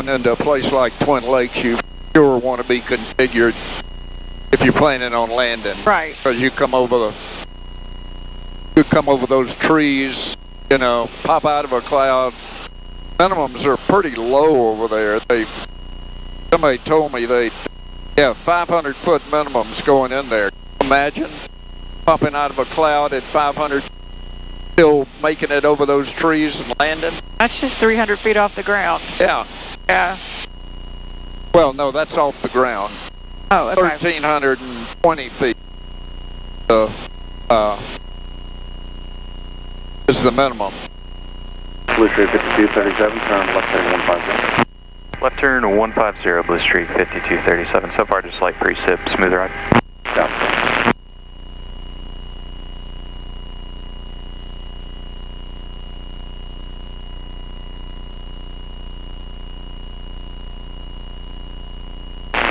going into a place like Twin Lakes, you sure want to be configured if you're planning on landing.
Right.
Because you come over those trees, you know, pop out of a cloud. Minimums are pretty low over there. Somebody told me 500-foot minimums going in there. Imagine popping out of a cloud at 500, still making it over those trees and landing.
That's just 300 feet off the ground.
Yeah.
Yeah.
Well, no, that's off the ground.
Oh, okay.
1,320 feet is the minimum.
Blue Street 5237, turn left turn 150.
Left turn 150, Blue Street 5237. So far, just like precip, smooth ride.
Gotcha.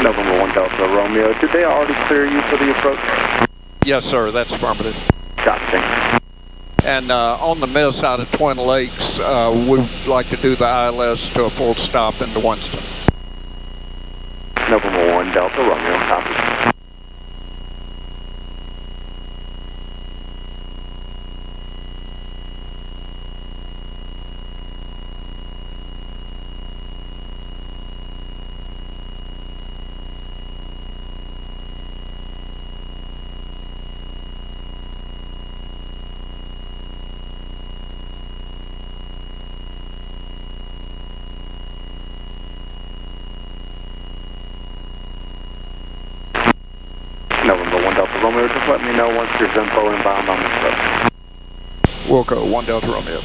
November 1 Delta Romeo, did they already clear you for the approach?
Yes, sir, that's affirmative.
Gotcha.
And on the miss out of Twin Lakes, we'd like to do the ILS to a full stop into Winston.
November 1 Delta Romeo, copy. November 1 Delta Romeo, just let me know once your Zempo inbound on this road.
Wilco, 1 Delta Romeo.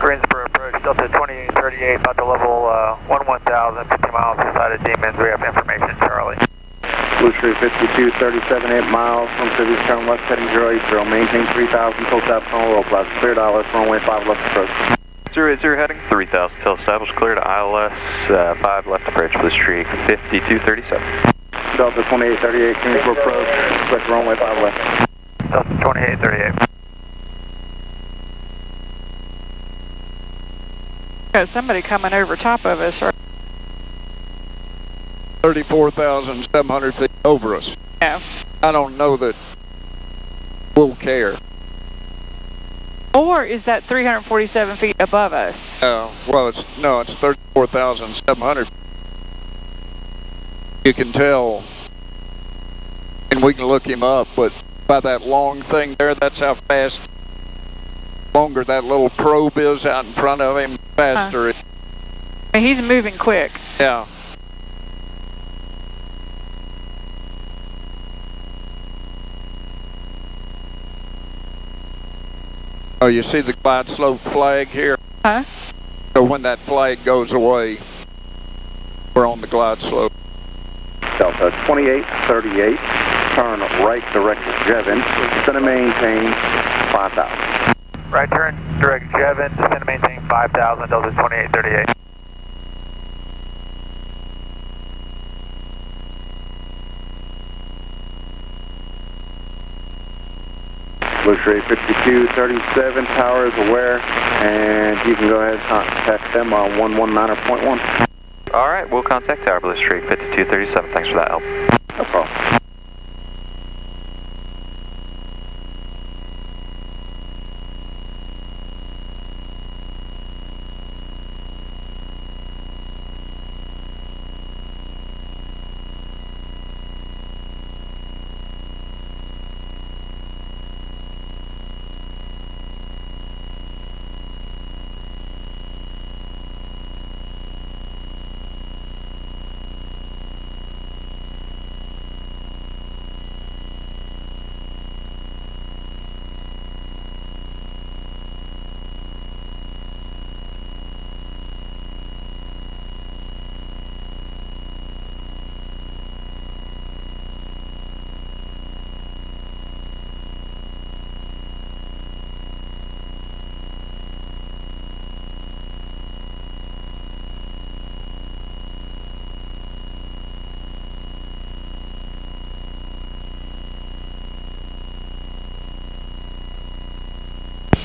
Greensboro approach, Delta 2838, about to level 11,000, 50 miles inside of Demons. We have information, Charlie. Blue Street 5237, 8 miles from cities, turn left heading 080, maintain 3000 till south on roll plus, cleared ILS, runway 5 left approach.
080 heading 3000 till established, cleared ILS 5 left approach, Blue Street 5237.
Delta 2838, Greensboro approach, expect runway 5 left. Delta 2838.
Got somebody coming over top of us, right?
34,700 feet over us.
Yeah.
I don't know that we'll care.
Or is that 347 feet above us?
Well, it's 34,700. You can tell, and we can look him up, but by that long thing there, that's how fast, longer that little probe is out in front of him, faster it.
I mean, he's moving quick.
Yeah. Oh, you see the glide slope flag here?
Huh?
So when that flag goes away, we're on the glide slope.
Delta 2838, turn right direct Jevin, descend and maintain 5,000. Right turn direct Jevin, descend and maintain 5,000, Delta 2838. Blue Street 5237, tower is aware, and you can go ahead and contact them on 119.1.
All right, we'll contact Tower Blue Street 5237. Thanks for that help.
No problem.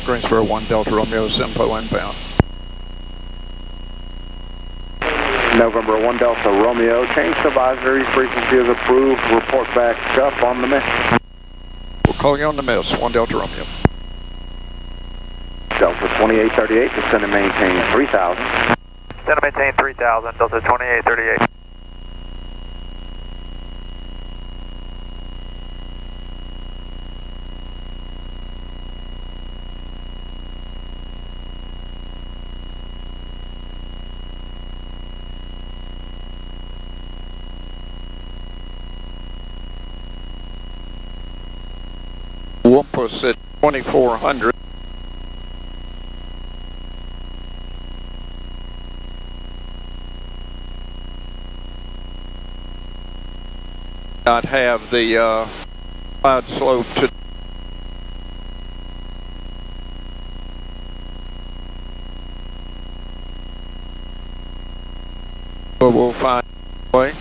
Greensboro 1 Delta Romeo, Simpo inbound.
November 1 Delta Romeo, change advisory, frequency is approved, report back up on the miss.
We'll call you on the miss, 1 Delta Romeo.
Delta 2838, descend and maintain 3000.
Descend and maintain 3000, Delta 2838.
Wumpus at 2400. Not have the glide slope to but we'll find a way.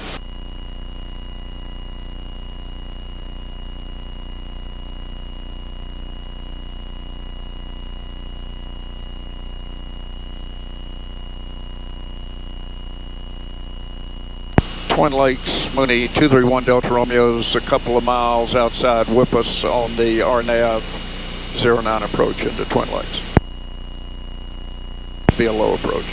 Twin Lakes, Mooney 231 Delta Romeo's a couple of miles outside Whippus on the RNAV 09 approach into Twin Lakes. Be a low approach.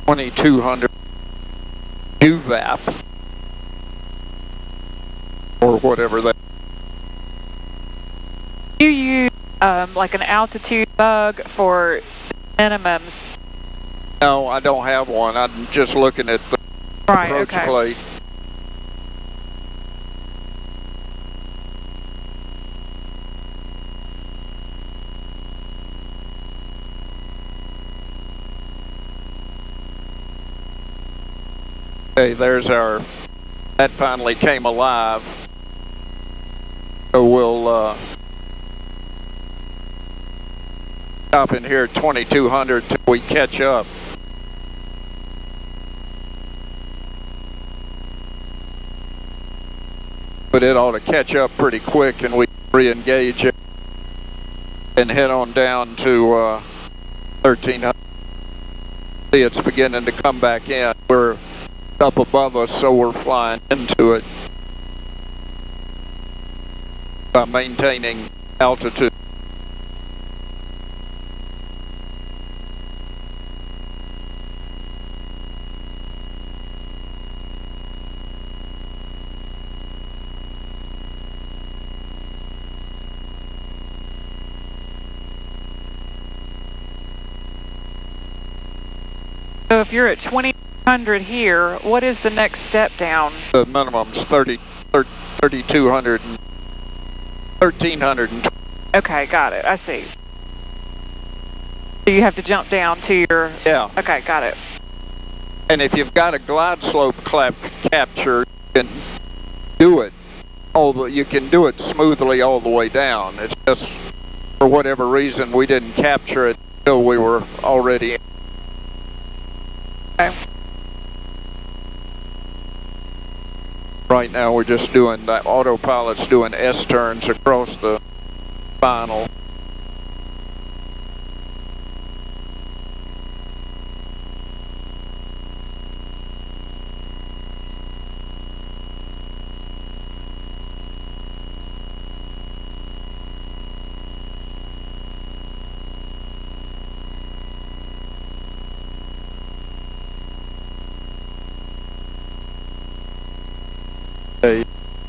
$2,200 UVAP or whatever that.
Do you use like an altitude bug for minimums?
No, I don't have one. I'm just looking at the approach plate. Okay, there's our, that finally came alive. So we'll stop in here at 2200 till we catch up. But it ought to catch up pretty quick and we re-engage it and head on down to 1300. See, it's beginning to come back in. We're up above us, so we're flying into it by maintaining altitude.
So if you're at 2000 here, what is the next step down?
The minimum's 3,200 and 1,320.
Okay, got it. I see. So you have to jump down to your...
Yeah.
Okay, got it.
And if you've got a glide slope capture, you can do it. You can do it smoothly all the way down. It's just, for whatever reason, we didn't capture it until we were already in.
Okay.
Right now we're just doing, the autopilot's doing S-turns across the final.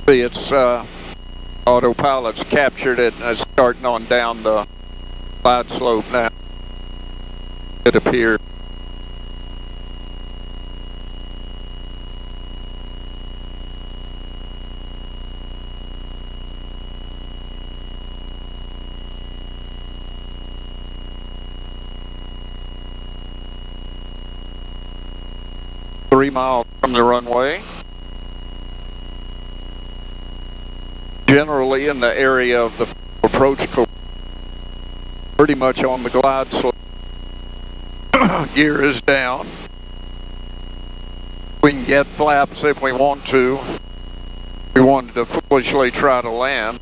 See, it's autopilot's captured it and it's starting on down the glide slope now. It appears. Three miles from the runway. Generally in the area of the approach course, pretty much on the glide slope. Gear is down. We can get flaps if we want to. We wanted to foolishly try to land.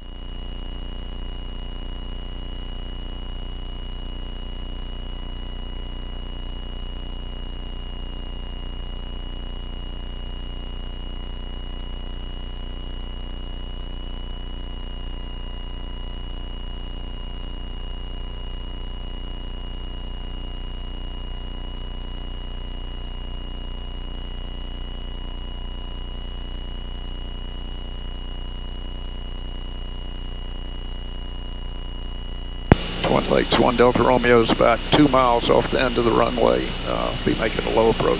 Twin Lakes 1 Delta Romeo is about 2 miles off the end of the runway. Be making a low approach.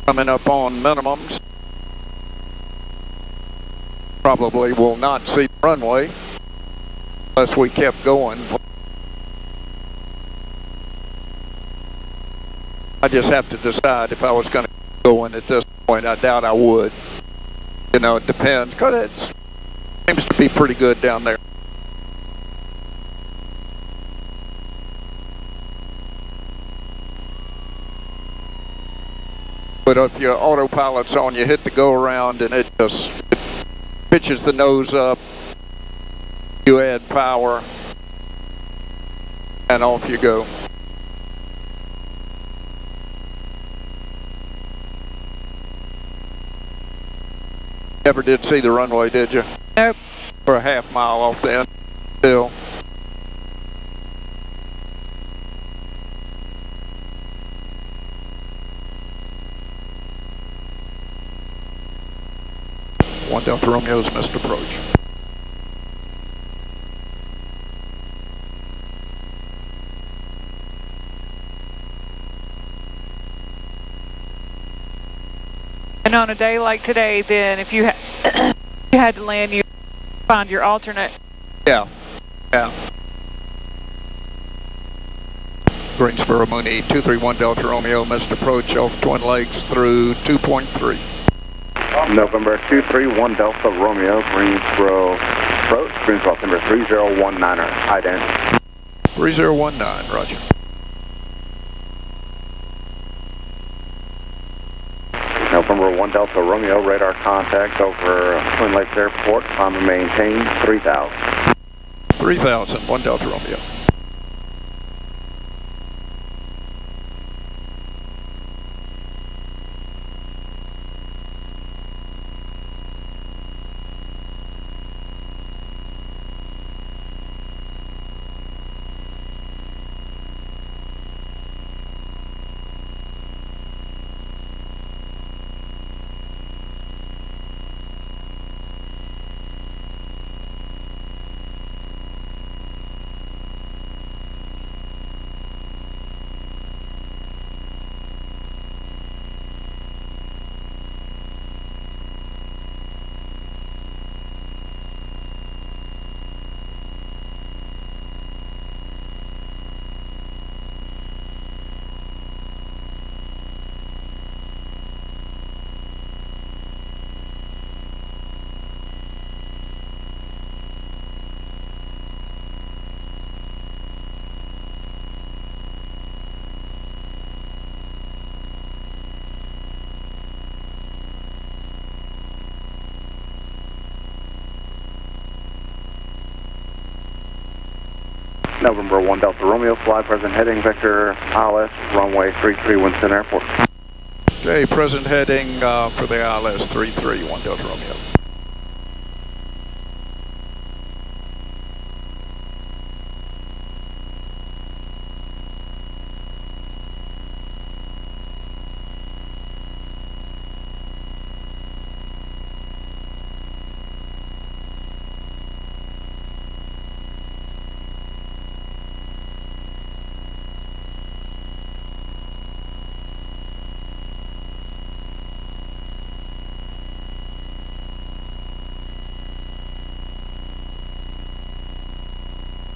Coming up on minimums. Probably will not see the runway unless we kept going. I just have to decide if I was going to go in at this point. I doubt I would. You know, it depends, because it seems to be pretty good down there. But if your autopilot's on, you hit the go around and it just pitches the nose up. You add power and off you go. Never did see the runway, did you?
Nope.
We're a half mile off the end still. One Delta Romeo's missed approach.
And on a day like today, then, if you, you had to land, you find your alternate.
Yeah. Greensboro Mooney 231 Delta Romeo missed approach off Twin Lakes through 2.3.
November 231 Delta Romeo, Greensboro approach, Greensboro number 3019er, ident.
3019, roger.
November 1 Delta Romeo, radar contact over Twin Lakes Airport, climb and maintain 3000.
3000, 1 Delta Romeo.
November 1 Delta Romeo, fly present heading, vector ILS, runway 33 Winston Airport.
Okay, present heading for the ILS 33, 1 Delta Romeo.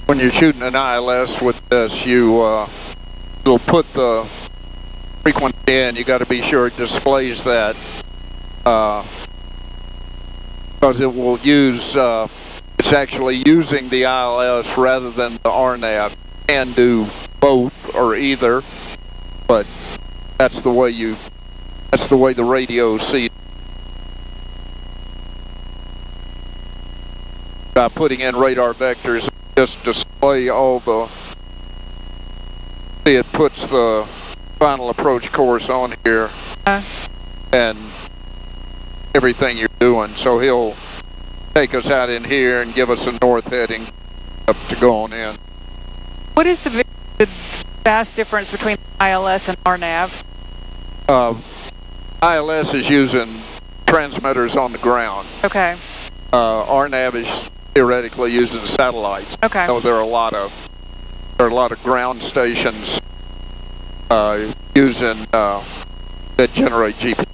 when you're shooting an ILS with this, you'll put the frequency in. You got to be sure it displays that, because it will use, it's actually using the ILS rather than the RNAV. Can do both or either, but that's the way the radio sees. By putting in radar vectors, just display all the, see, it puts the final approach course on here and everything you're doing. So he'll take us out in here and give us a north heading up to go on in.
What is the vast difference between ILS and RNAV?
ILS is using transmitters on the ground.
Okay.
RNAV is theoretically using satellites.
Okay.
So there are a lot of ground stations using that generate GPS.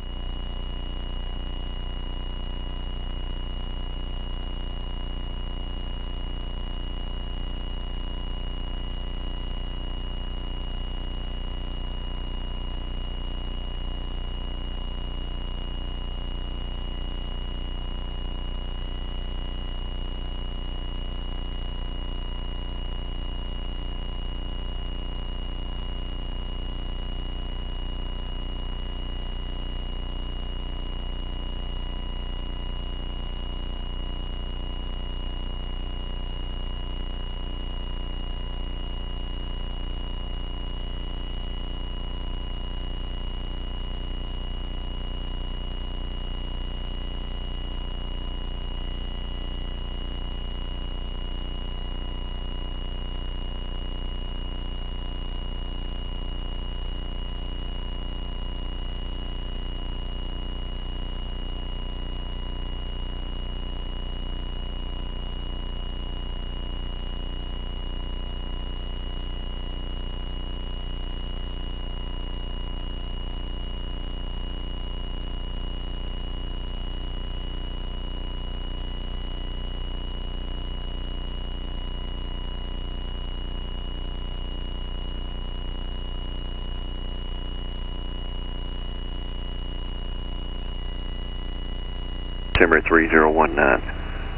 September 3019.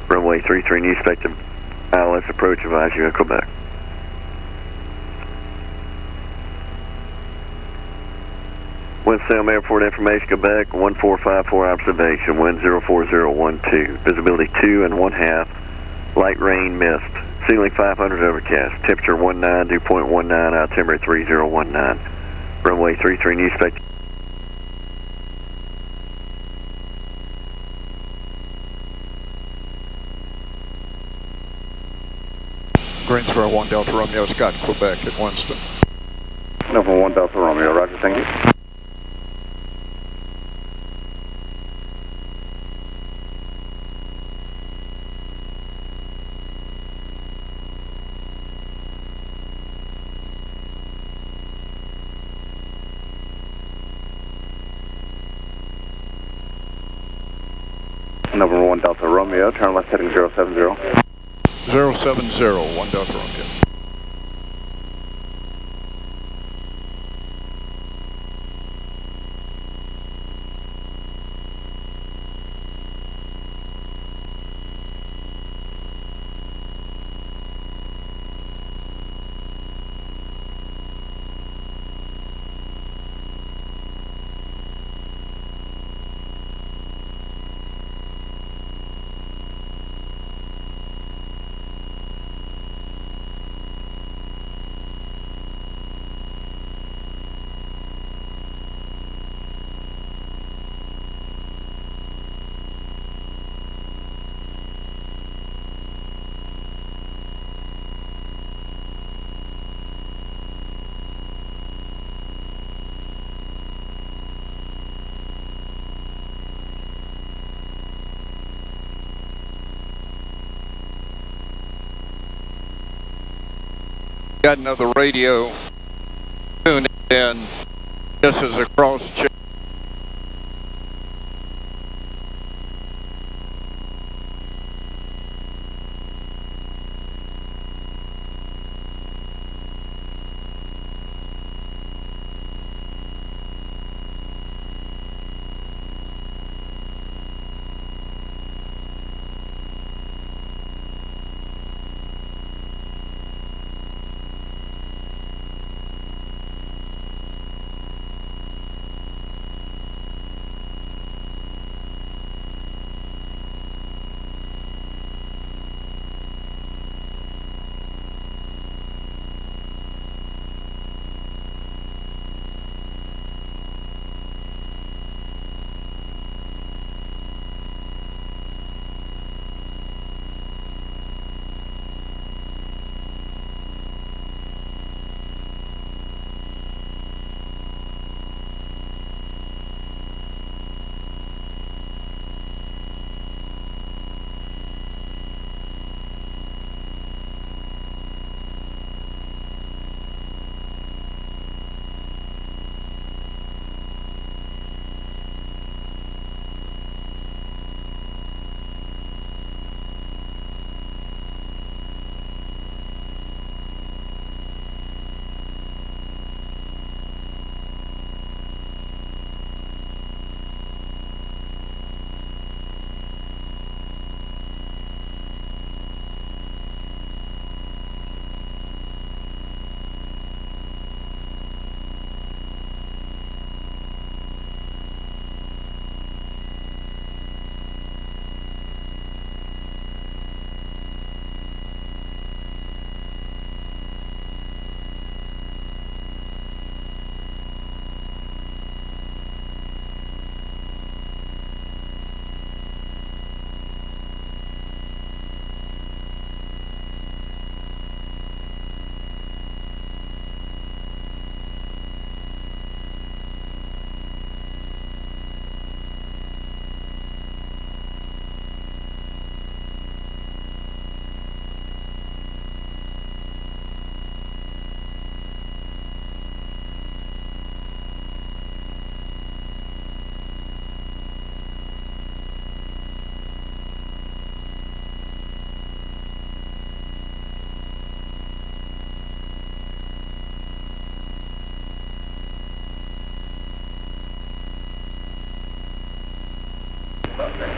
Runway 33, new expected ILS approach, advise you echo back. Salem Airport information, Quebec, 1454 observation, wind 04012, visibility 2.5, light rain mist, ceiling 500 overcast, temperature 19, dew point 19, altimeter 3019. Runway 33, new expected.
Greensboro 1 Delta Romeo, Scott, Quebec at Winston.
Number 1 Delta Romeo, roger, thank you. Number 1 Delta Romeo, turn left heading 070.
070, 1 Delta Romeo. Got another radio tuned in. This is a cross check.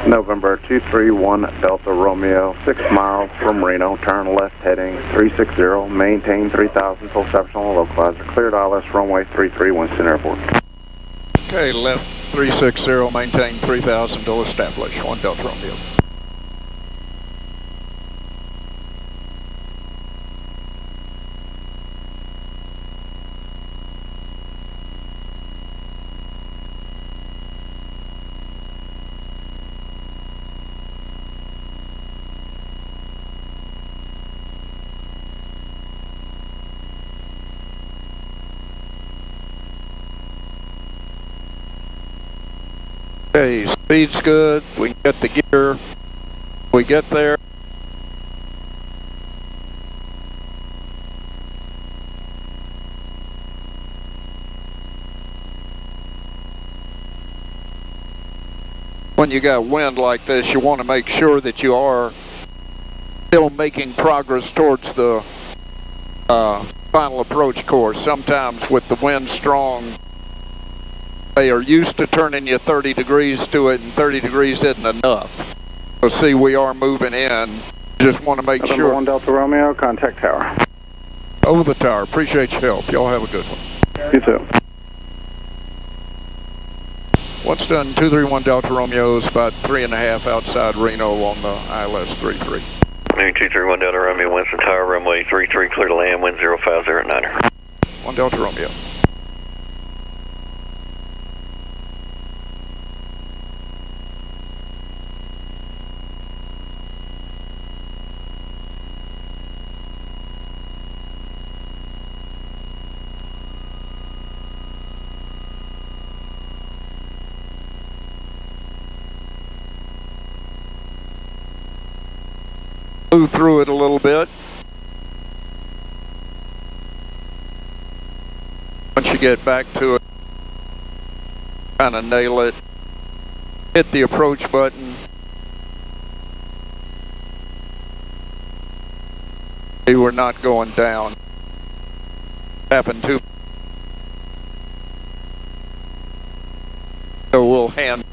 November 231 Delta Romeo, 6 miles from Reno, turn left heading 360, maintain 3000, full establish on the localizer, cleared ILS runway 33, Winston Airport.
Okay, left 360, maintain 3000, to establish, 1 Delta Romeo. Okay, speed's good, we can get the gear, we get there. When you got wind like this, you want to make sure that you are still making progress towards the final approach course. Sometimes with the wind strong, they are used to turning you 30 degrees to it, and 30 degrees isn't enough. So see, we are moving in. Just want to make
November
sure.
1 Delta Romeo, contact tower.
Over the tower. Appreciate your help. Y'all have a good one.
You too.
Winston 231 Delta Romeo is about 3.5 outside Reno on the ILS 33.
Noon 231 Delta Romeo, Winston Tower, runway 33, clear to land, wind 0509er.
1 Delta Romeo. Move through it a little bit. Once you get back to it, kind of nail it. Hit the approach button. See, we're not going down. Happened to. So we'll hand.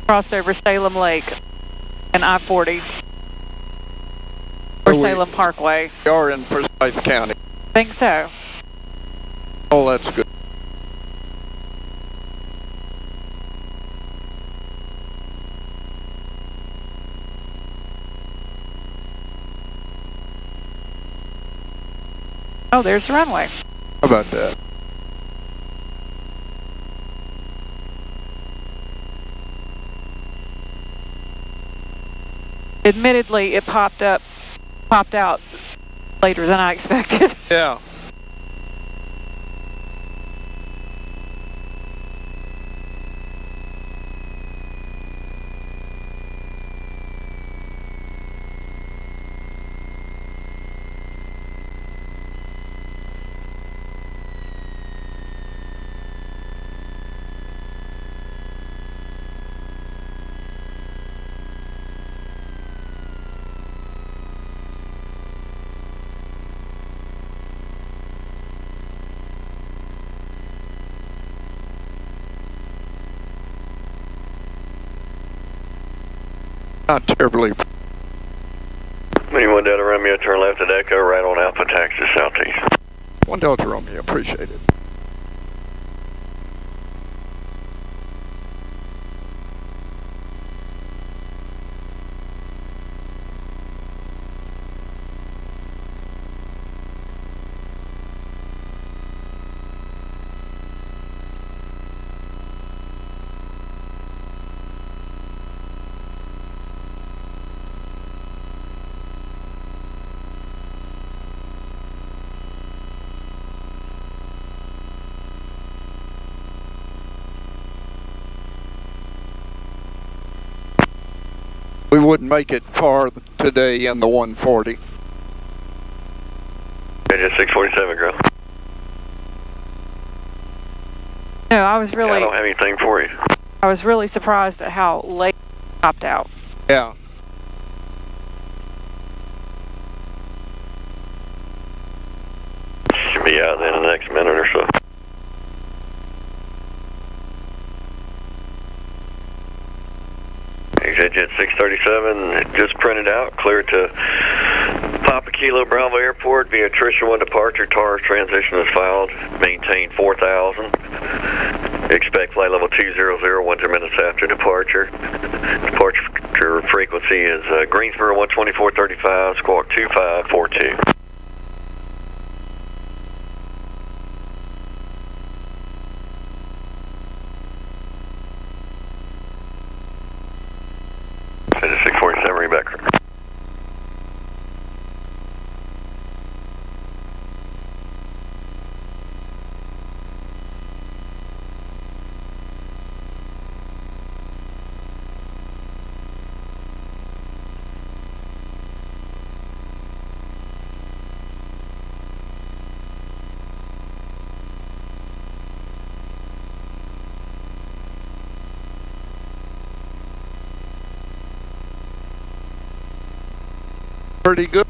Crossed over Salem Lake and I-40 or Salem Parkway.
We are in Forsyth County.
Think so.
Oh, that's good.
Oh, there's the runway.
How about that?
Admittedly, it popped out later than I expected.
Yeah. Not terribly.
21 Delta Romeo, turn left at Echo, right on Alpha, taxi southeast.
1 Delta Romeo, appreciate it. We wouldn't make it far today in the 140.
Engine 647, girl.
No, I was
I
really,
don't have anything for you.
I was really surprised at how late it popped out.
Yeah.
Should be out in the next minute or so. Jet 637 just printed out, clear to Papa Kilo Bravo Airport via Tricia 1 departure. TARS transition is filed. Maintain 4,000. Expect flight level 200, 10 minutes after departure. Departure frequency is Greensboro 12435, squawk 2542. Engine 647, read back.
Pretty good.